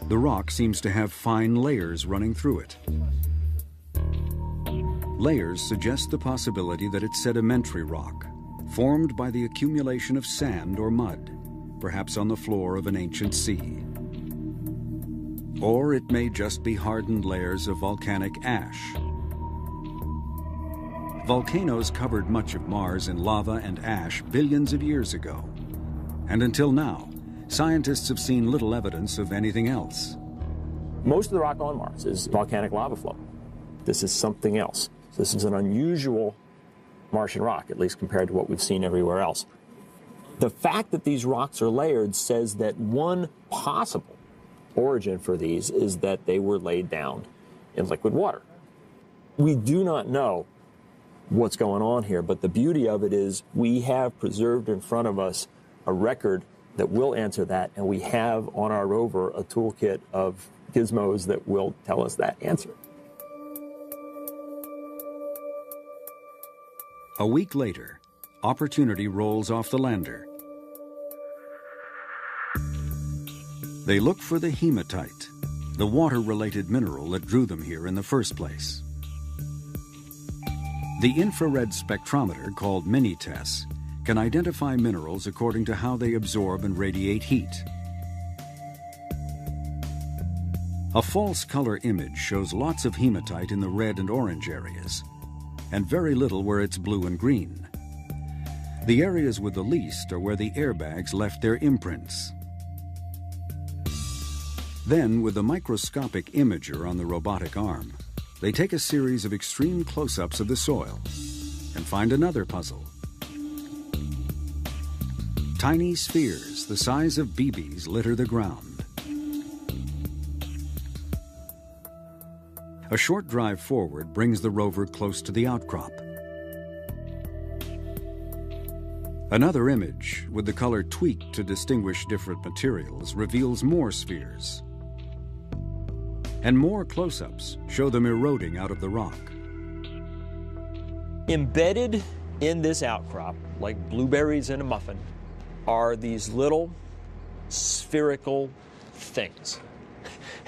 The rock seems to have fine layers running through it. Layers suggest the possibility that it's sedimentary rock, formed by the accumulation of sand or mud, perhaps on the floor of an ancient sea. Or it may just be hardened layers of volcanic ash. Volcanoes covered much of Mars in lava and ash billions of years ago. And until now, scientists have seen little evidence of anything else. Most of the rock on Mars is volcanic lava flow. This is something else. This is an unusual Martian rock, at least compared to what we've seen everywhere else. The fact that these rocks are layered says that one possible origin for these is that they were laid down in liquid water. We do not know what's going on here, but the beauty of it is we have preserved in front of us a record that will answer that, and we have on our rover a toolkit of gizmos that will tell us that answer. A week later, Opportunity rolls off the lander. They look for the hematite, the water-related mineral that drew them here in the first place. The infrared spectrometer, called Mini-TESS, can identify minerals according to how they absorb and radiate heat. A false color image shows lots of hematite in the red and orange areas, and very little where it's blue and green. The areas with the least are where the airbags left their imprints. Then, with the microscopic imager on the robotic arm, they take a series of extreme close-ups of the soil and find another puzzle. Tiny spheres the size of BBs litter the ground. A short drive forward brings the rover close to the outcrop. Another image, with the color tweaked to distinguish different materials, reveals more spheres. And more close-ups show them eroding out of the rock. Embedded in this outcrop, like blueberries in a muffin, are these little spherical things.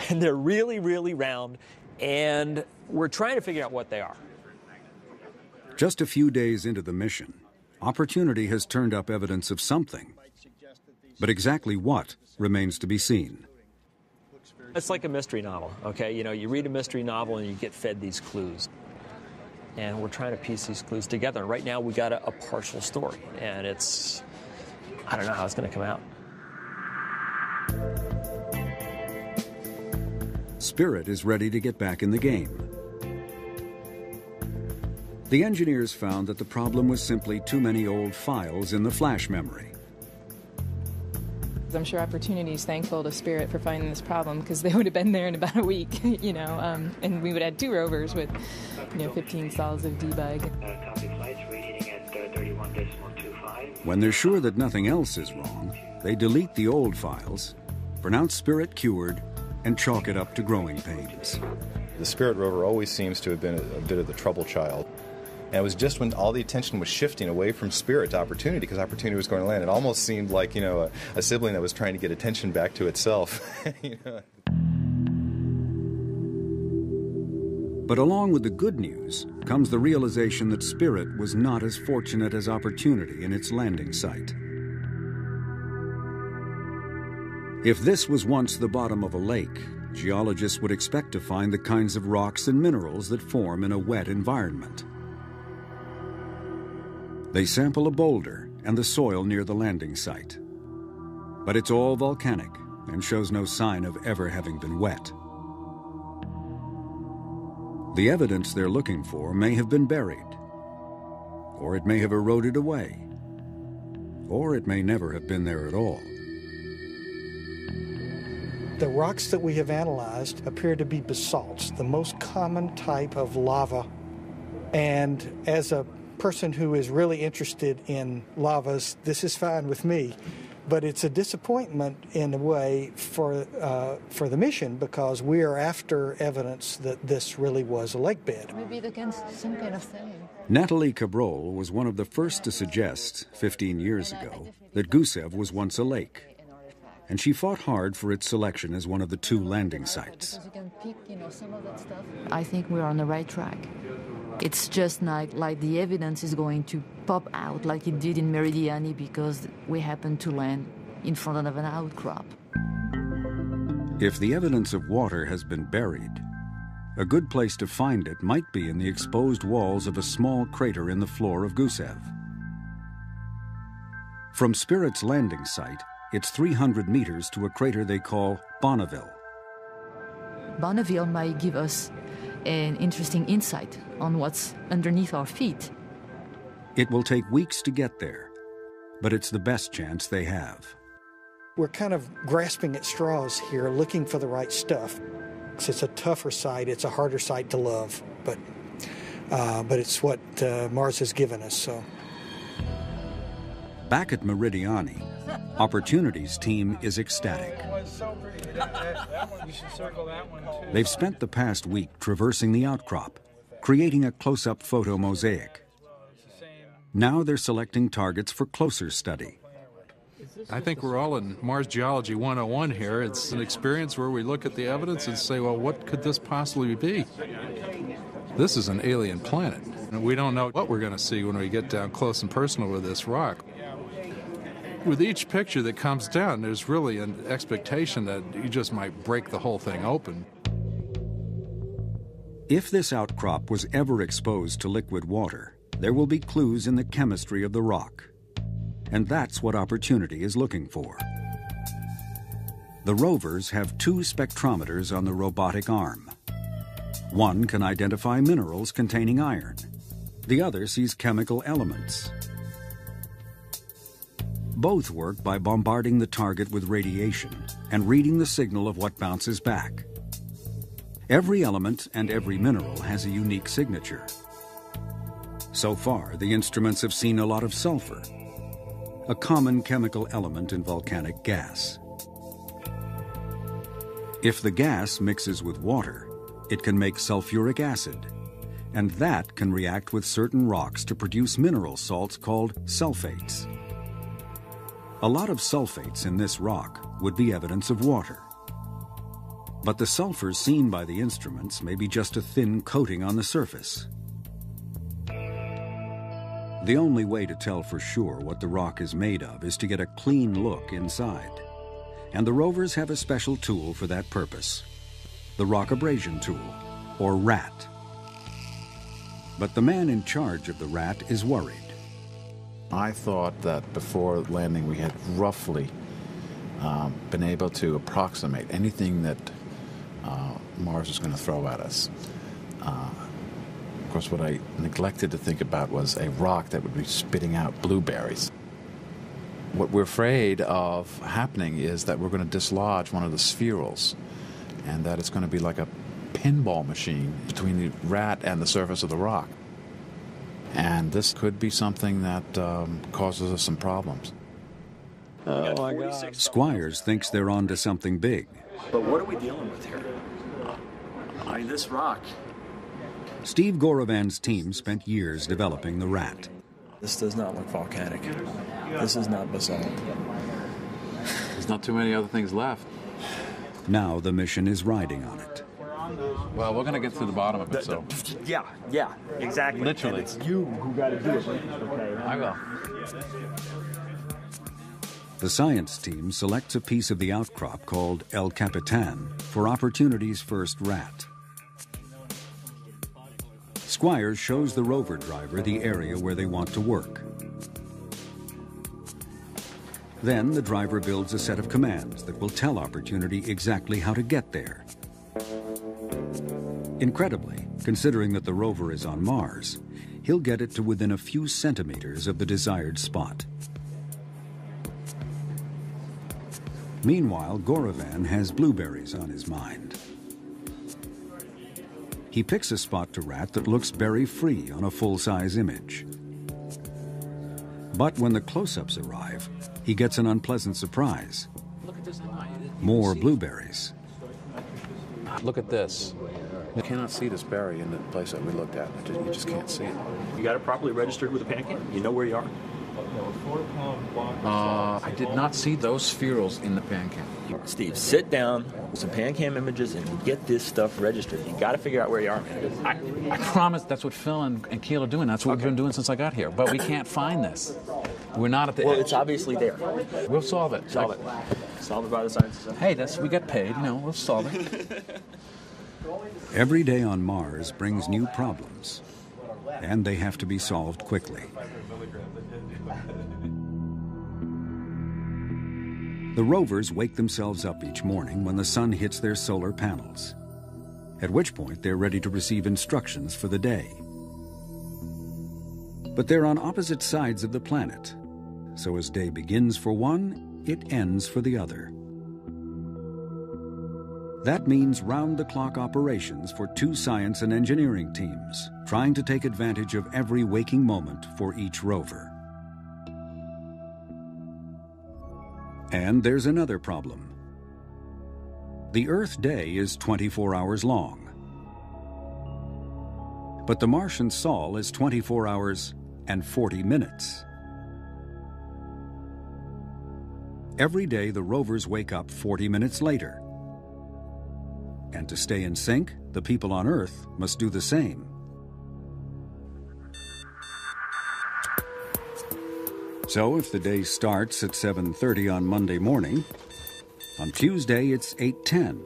And they're really, really round, and we're trying to figure out what they are. Just a few days into the mission, Opportunity has turned up evidence of something. But exactly what remains to be seen. It's like a mystery novel, okay? You know, you read a mystery novel and you get fed these clues. And we're trying to piece these clues together. And right now we got a partial story, and it's, I don't know how it's going to come out. Spirit is ready to get back in the game. The engineers found that the problem was simply too many old files in the flash memory. I'm sure Opportunity is thankful to Spirit for finding this problem, because they would have been there in about a week, you know, and we would have had 2 rovers with, 15 stalls of debug. When they're sure that nothing else is wrong, they delete the old files, pronounce Spirit cured, and chalk it up to growing pains. The Spirit rover always seems to have been a bit of the trouble child. And it was just when all the attention was shifting away from Spirit to Opportunity, because Opportunity was going to land, it almost seemed like, a sibling that was trying to get attention back to itself. But along with the good news comes the realization that Spirit was not as fortunate as Opportunity in its landing site. If this was once the bottom of a lake, geologists would expect to find the kinds of rocks and minerals that form in a wet environment. They sample a boulder and the soil near the landing site. But it's all volcanic and shows no sign of ever having been wet. The evidence they're looking for may have been buried, or it may have eroded away, or it may never have been there at all. The rocks that we have analyzed appear to be basalts, the most common type of lava. And as a person who is really interested in lavas, this is fine with me. But it's a disappointment in a way for the mission, because we are after evidence that this really was a lake bed. Maybe they can some kind of thing. Natalie Cabral was one of the first to suggest, 15 years ago, that Gusev was once a lake. And she fought hard for its selection as one of the 2 landing sites. I think we're on the right track. It's just like the evidence is going to pop out like it did in Meridiani, because we happen to land in front of an outcrop. If the evidence of water has been buried, a good place to find it might be in the exposed walls of a small crater in the floor of Gusev. From Spirit's landing site, it's 300 meters to a crater they call Bonneville. Bonneville might give us an interesting insight on what's underneath our feet. It will take weeks to get there, but it's the best chance they have. We're kind of grasping at straws here, looking for the right stuff. It's a tougher site, it's a harder site to love, but it's what Mars has given us. So, back at Meridiani, Opportunity's team is ecstatic. They've spent the past week traversing the outcrop, creating a close-up photo mosaic. Now they're selecting targets for closer study. I think we're all in Mars Geology 101 here. It's an experience where we look at the evidence and say, well, what could this possibly be? This is an alien planet, and we don't know what we're going to see when we get down close and personal with this rock. With each picture that comes down, there's really an expectation that you just might break the whole thing open. If this outcrop was ever exposed to liquid water, there will be clues in the chemistry of the rock. And that's what Opportunity is looking for. The rovers have 2 spectrometers on the robotic arm. One can identify minerals containing iron. The other sees chemical elements. Both work by bombarding the target with radiation and reading the signal of what bounces back. Every element and every mineral has a unique signature. So far, the instruments have seen a lot of sulfur, a common chemical element in volcanic gas. If the gas mixes with water, it can make sulfuric acid, and that can react with certain rocks to produce mineral salts called sulfates. A lot of sulfates in this rock would be evidence of water. But the sulfurs seen by the instruments may be just a thin coating on the surface. The only way to tell for sure what the rock is made of is to get a clean look inside. And the rovers have a special tool for that purpose, the rock abrasion tool, or RAT. But the man in charge of the RAT is worried. I thought that before landing we had roughly been able to approximate anything that Mars was going to throw at us. Of course, what I neglected to think about was a rock that would be spitting out blueberries. What we're afraid of happening is that we're going to dislodge one of the spherules, and that it's going to be like a pinball machine between the RAT and the surface of the rock. And this could be something that causes us some problems. Oh my God. Squires thinks they're onto something big. But what are we dealing with here? I mean, this rock. Steve Gorovan's team spent years developing the RAT. This does not look volcanic. This is not basalt. There's not too many other things left. Now the mission is riding on it. Well, we're going to get to the bottom of it, so... Yeah, exactly. Literally. And it's you who got to do it. Okay. I will. The science team selects a piece of the outcrop called El Capitan for Opportunity's first RAT. Squires shows the rover driver the area where they want to work. Then the driver builds a set of commands that will tell Opportunity exactly how to get there. Incredibly, considering that the rover is on Mars, he'll get it to within a few centimeters of the desired spot. Meanwhile, Gorovan has blueberries on his mind. He picks a spot to RAT that looks berry-free on a full-size image. But when the close-ups arrive, he gets an unpleasant surprise. More blueberries. Look at this. You cannot see this berry in the place that we looked at. You just can't see it. You got it properly registered with the PanCam? You know where you are? I did not see those spherules in the PanCam. Steve, sit down with some PanCam images and get this stuff registered. You got to figure out where you are, man. I promise that's what Phil and Keel are doing. That's what we've been doing since I got here. But we can't find this. We're not at the Well, edge. it's obviously there. We'll solve it. Solve it. Solve it by the science. Hey, we got paid. We'll solve it. Every day on Mars brings new problems, and they have to be solved quickly. The rovers wake themselves up each morning when the sun hits their solar panels. at which point they're ready to receive instructions for the day. But they're on opposite sides of the planet, so as day begins for one, it ends for the other. That means round-the-clock operations for two science and engineering teams, trying to take advantage of every waking moment for each rover. And there's another problem. The Earth day is 24 hours long. But the Martian sol is 24 hours and 40 minutes. Every day the rovers wake up 40 minutes later. And to stay in sync, the people on Earth must do the same. So if the day starts at 7:30 on Monday morning, on Tuesday it's 8:10.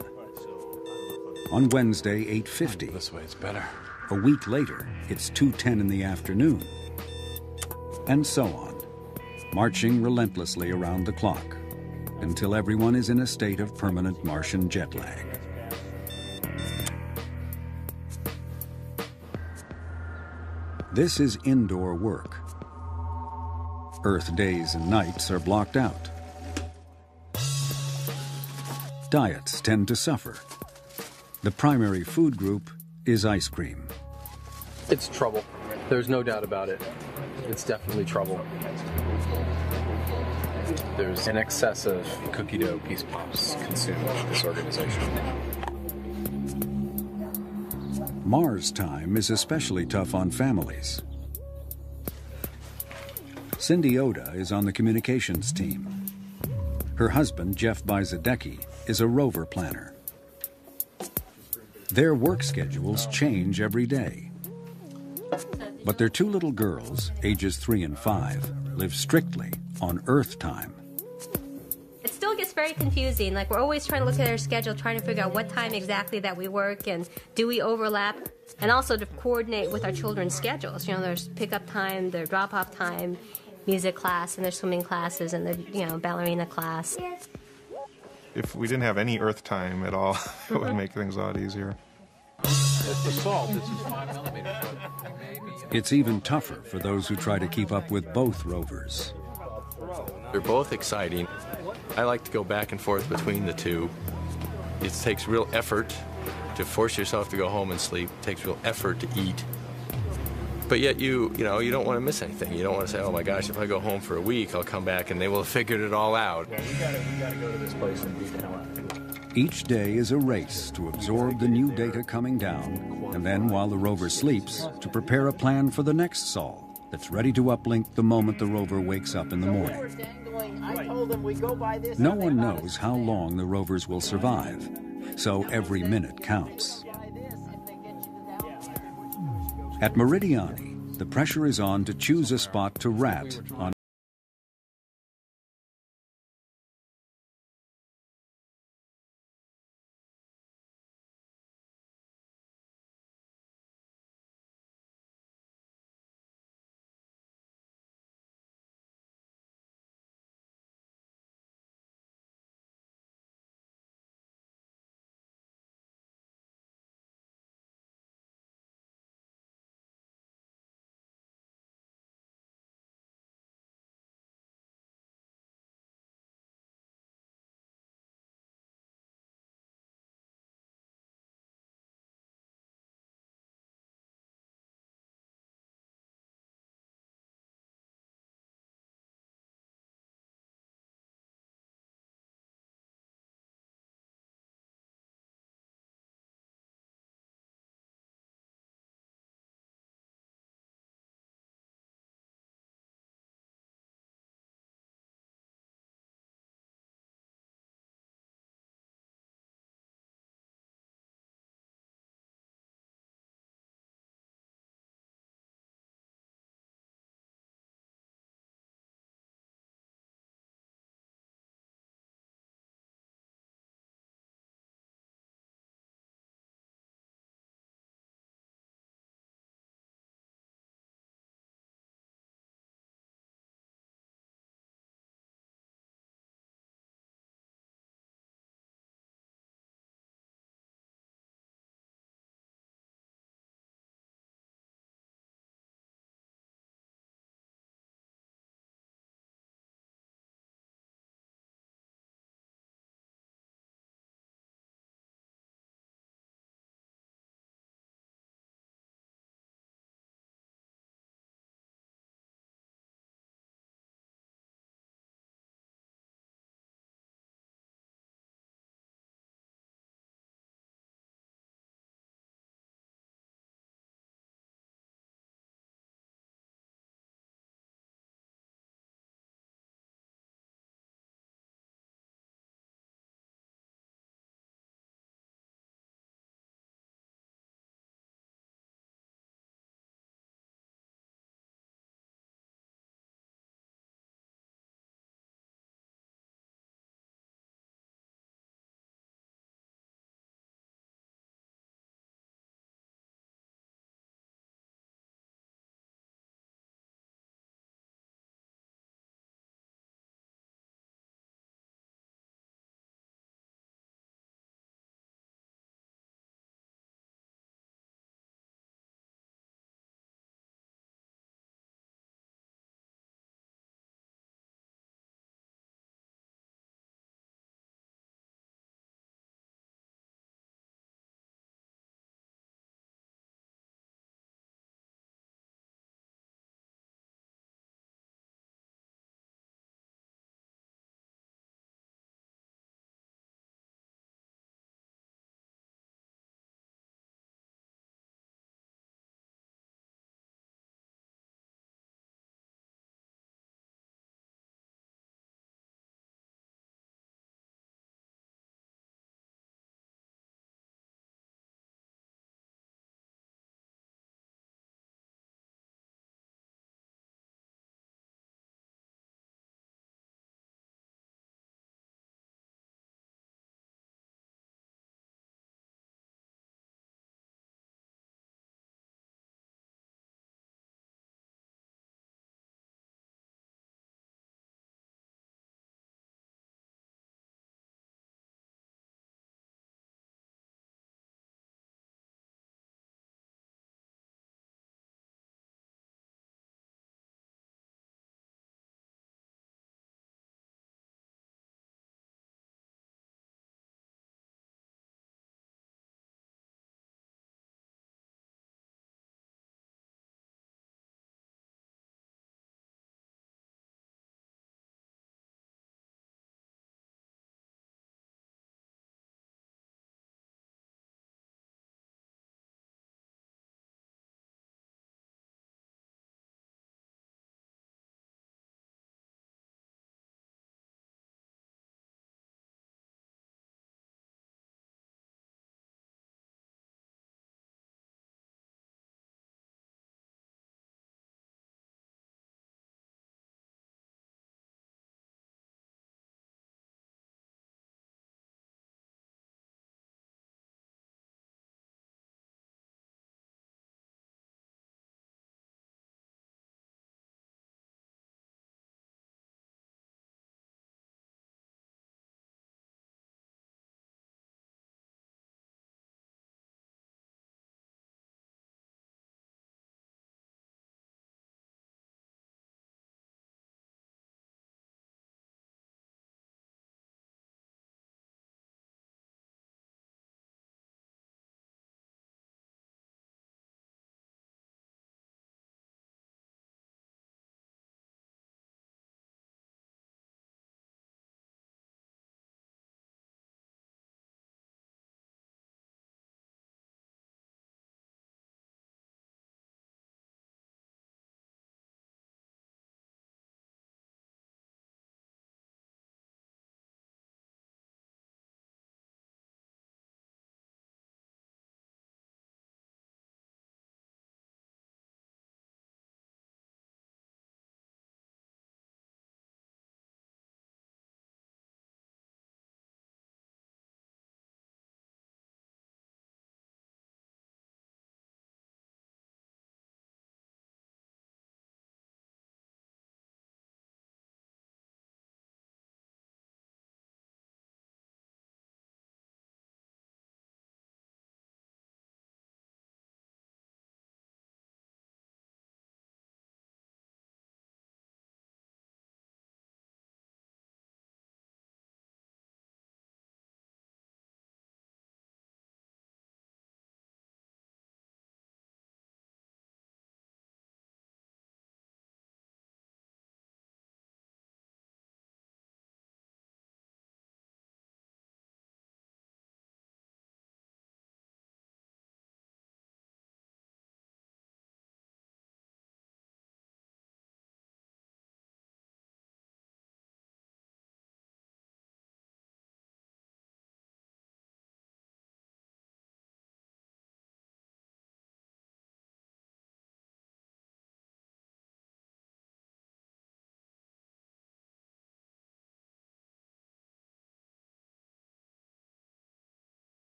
On Wednesday, 8:50. This way it's better. A week later, it's 2:10 in the afternoon. And so on, marching relentlessly around the clock until everyone is in a state of permanent Martian jet lag. This is indoor work. Earth days and nights are blocked out. Diets tend to suffer. The primary food group is ice cream. It's trouble. There's no doubt about it. It's definitely trouble. There's an excess of cookie dough piece pops consumed in this organization. Mars time is especially tough on families. Cindy Oda is on the communications team. Her husband, Jeff Bizadecki, is a rover planner. Their work schedules change every day. But their two little girls, ages 3 and 5, live strictly on Earth time. It still gets very confusing. Like, we're always trying to look at our schedule, trying to figure out what time exactly that we work and do we overlap, and also to coordinate with our children's schedules. You know, there's pickup time, their drop-off time, music class, and their swimming classes, and the, you know, ballerina class. If we didn't have any Earth time at all, it would make things a lot easier. It's the salt. This is 5 millimeters. It's even tougher for those who try to keep up with both rovers. They're both exciting. I like to go back and forth between the two. It takes real effort to force yourself to go home and sleep. It takes real effort to eat. But yet you don't want to miss anything. You don't want to say, oh my gosh, if I go home for a week, I'll come back and they will have figured it all out. Yeah, we gotta go to this place and beat the hell out. Each day is a race to absorb the new data coming down, and then while the rover sleeps, to prepare a plan for the next sol that's ready to uplink the moment the rover wakes up in the morning. No one knows how long the rovers will survive, so every minute counts. At Meridiani, the pressure is on to choose a spot to rat on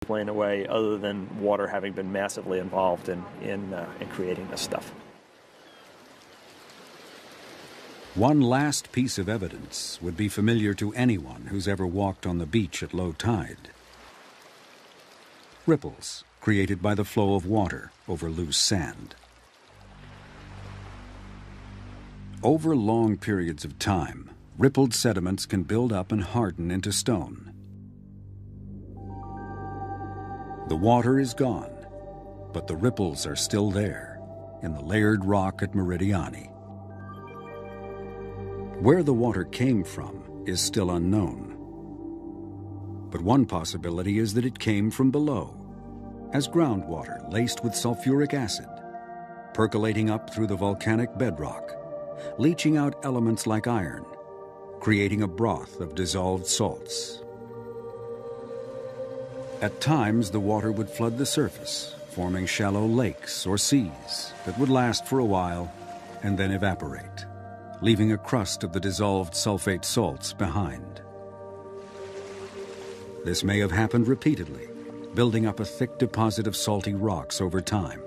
explain away other than water having been massively involved in creating this stuff. One last piece of evidence would be familiar to anyone who's ever walked on the beach at low tide. Ripples created by the flow of water over loose sand. Over long periods of time, rippled sediments can build up and harden into stone. The water is gone, but the ripples are still there in the layered rock at Meridiani. Where the water came from is still unknown. But one possibility is that it came from below, as groundwater laced with sulfuric acid, percolating up through the volcanic bedrock, leaching out elements like iron, creating a broth of dissolved salts. At times, the water would flood the surface, forming shallow lakes or seas that would last for a while and then evaporate, leaving a crust of the dissolved sulfate salts behind. This may have happened repeatedly, building up a thick deposit of salty rocks over time.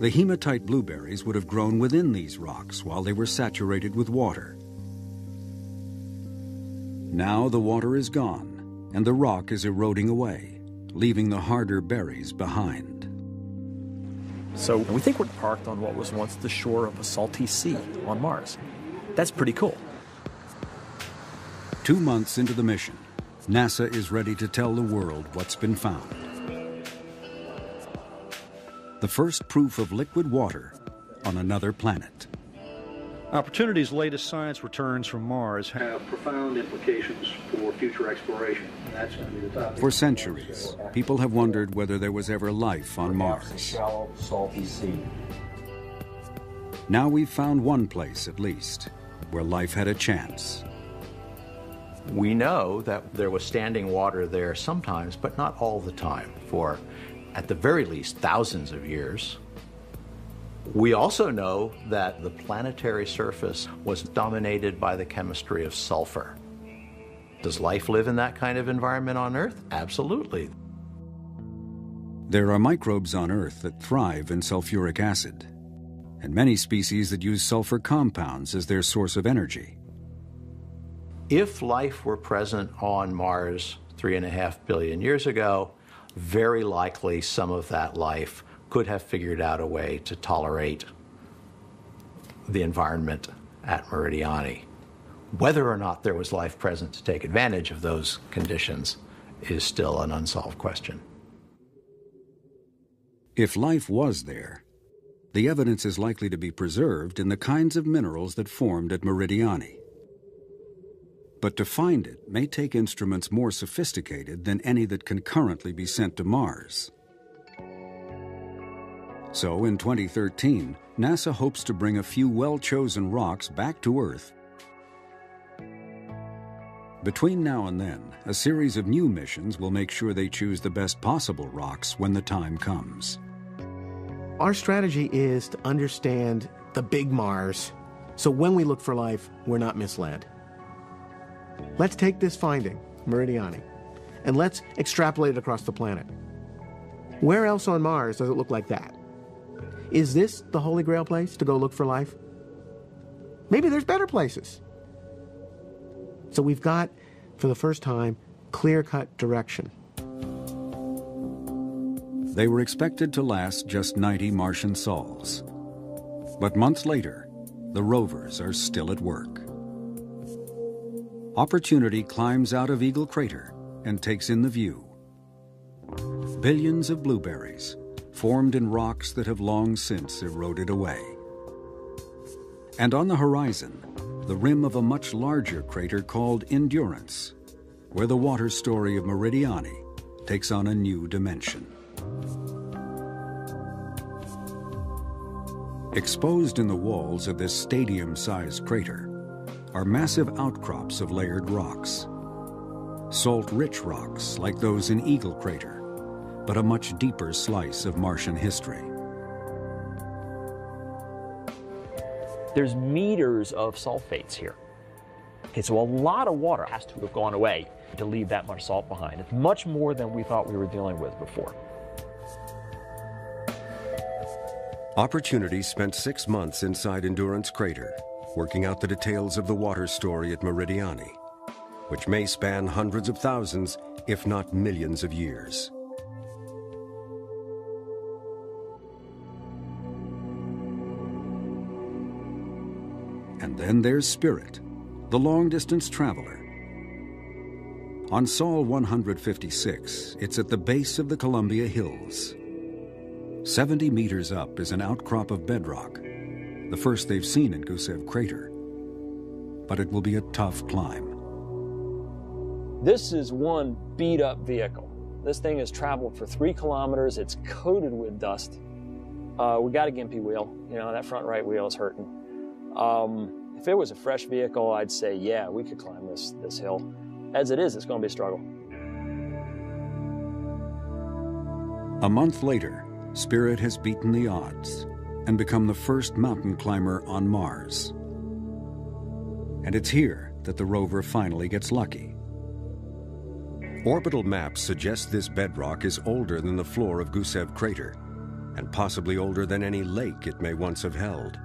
The hematite blueberries would have grown within these rocks while they were saturated with water. Now the water is gone, and the rock is eroding away, leaving the harder berries behind. So we think we're parked on what was once the shore of a salty sea on Mars. That's pretty cool. 2 months into the mission, NASA is ready to tell the world what's been found. The first proof of liquid water on another planet. Opportunity's latest science returns from Mars have profound implications for future exploration. And that's going to be the topic. For centuries, people have wondered whether there was ever life on Mars. Shallow, salty sea. Now we've found one place, at least, where life had a chance. We know that there was standing water there sometimes, but not all the time, for at the very least thousands of years. We also know that the planetary surface was dominated by the chemistry of sulfur. Does life live in that kind of environment on Earth? Absolutely. There are microbes on Earth that thrive in sulfuric acid, and many species that use sulfur compounds as their source of energy. If life were present on Mars 3.5 billion years ago, very likely some of that life could have figured out a way to tolerate the environment at Meridiani. Whether or not there was life present to take advantage of those conditions is still an unsolved question. If life was there, the evidence is likely to be preserved in the kinds of minerals that formed at Meridiani. But to find it may take instruments more sophisticated than any that can currently be sent to Mars. So in 2013, NASA hopes to bring a few well-chosen rocks back to Earth. Between now and then, a series of new missions will make sure they choose the best possible rocks when the time comes. Our strategy is to understand the big Mars, so when we look for life, we're not misled. Let's take this finding, Meridiani, and let's extrapolate it across the planet. Where else on Mars does it look like that? Is this the Holy Grail place to go look for life? Maybe there's better places. So we've got, for the first time, clear-cut direction. They were expected to last just 90 Martian sols. But months later, the rovers are still at work. Opportunity climbs out of Eagle Crater and takes in the view. Billions of blueberries, formed in rocks that have long since eroded away. And on the horizon, the rim of a much larger crater called Endurance, where the water story of Meridiani takes on a new dimension. Exposed in the walls of this stadium-sized crater are massive outcrops of layered rocks. Salt-rich rocks like those in Eagle Crater, but a much deeper slice of Martian history. There's meters of sulfates here. Okay, so a lot of water has to have gone away to leave that much salt behind. It's much more than we thought we were dealing with before. Opportunity spent 6 months inside Endurance Crater, working out the details of the water story at Meridiani, which may span hundreds of thousands, if not millions of years. And then there's Spirit, the long-distance traveler. On Sol 156, it's at the base of the Columbia Hills. 70 meters up is an outcrop of bedrock, the first they've seen in Gusev Crater. But it will be a tough climb. This is one beat-up vehicle. This thing has traveled for 3 kilometers. It's coated with dust. We got a gimpy wheel. You know, that front right wheel is hurting. If it was a fresh vehicle, I'd say, yeah, we could climb this hill. As it is, it's going to be a struggle. A month later, Spirit has beaten the odds and become the first mountain climber on Mars. And it's here that the rover finally gets lucky. Orbital maps suggest this bedrock is older than the floor of Gusev Crater, and possibly older than any lake it may once have held.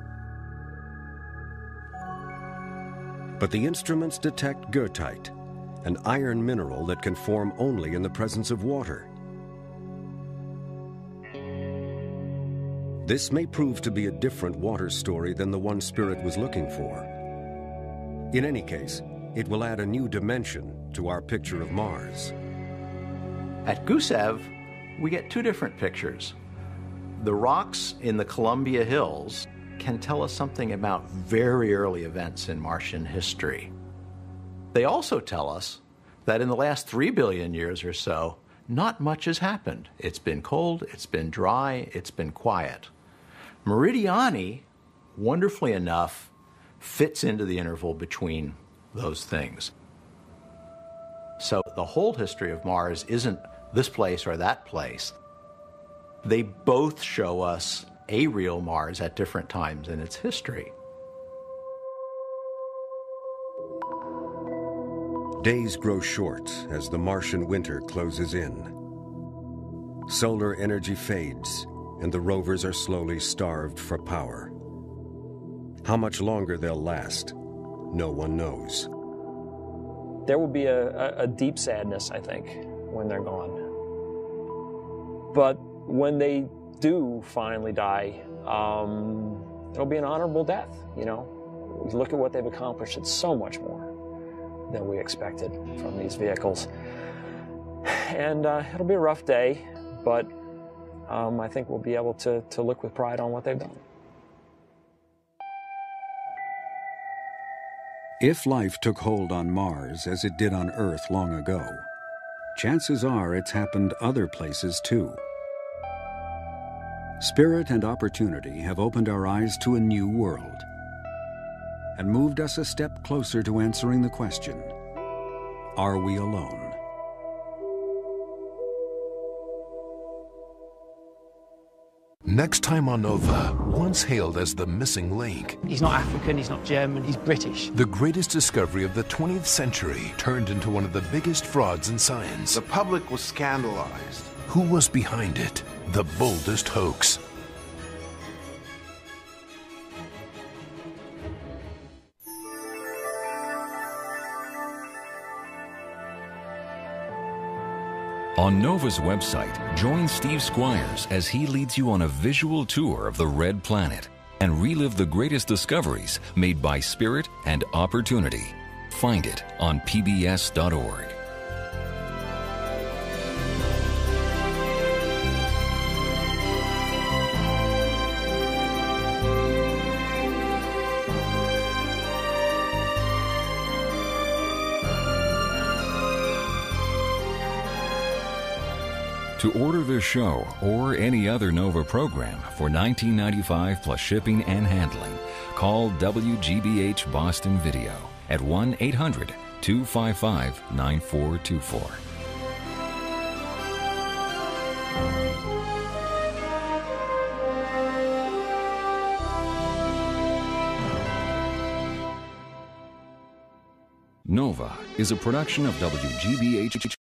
But the instruments detect goethite, an iron mineral that can form only in the presence of water. This may prove to be a different water story than the one Spirit was looking for. In any case, it will add a new dimension to our picture of Mars. At Gusev, we get 2 different pictures. The rocks in the Columbia Hills can tell us something about very early events in Martian history. They also tell us that in the last 3 billion years or so, not much has happened. It's been cold, it's been dry, it's been quiet. Meridiani, wonderfully enough, fits into the interval between those things. So the whole history of Mars isn't this place or that place. They both show us a real Mars at different times in its history. Days grow short as the Martian winter closes in. Solar energy fades, and the rovers are slowly starved for power. How much longer they'll last, no one knows. There will be a deep sadness, I think, when they're gone. But when they do finally die, it'll be an honorable death, you know. Look at what they've accomplished. It's so much more than we expected from these vehicles. And it'll be a rough day, but I think we'll be able to look with pride on what they've done. If life took hold on Mars as it did on Earth long ago, chances are it's happened other places too. Spirit and Opportunity have opened our eyes to a new world and moved us a step closer to answering the question, are we alone? Next time on Nova, once hailed as the missing link. He's not African, he's not German, he's British. The greatest discovery of the 20th century turned into one of the biggest frauds in science. The public was scandalized. Who was behind it? The boldest hoax. On NOVA's website, join Steve Squires as he leads you on a visual tour of the Red Planet and relive the greatest discoveries made by Spirit and Opportunity. Find it on pbs.org. To order this show or any other NOVA program for $19.95 plus shipping and handling, call WGBH Boston Video at 1-800-255-9424. Nova is a production of WGBH.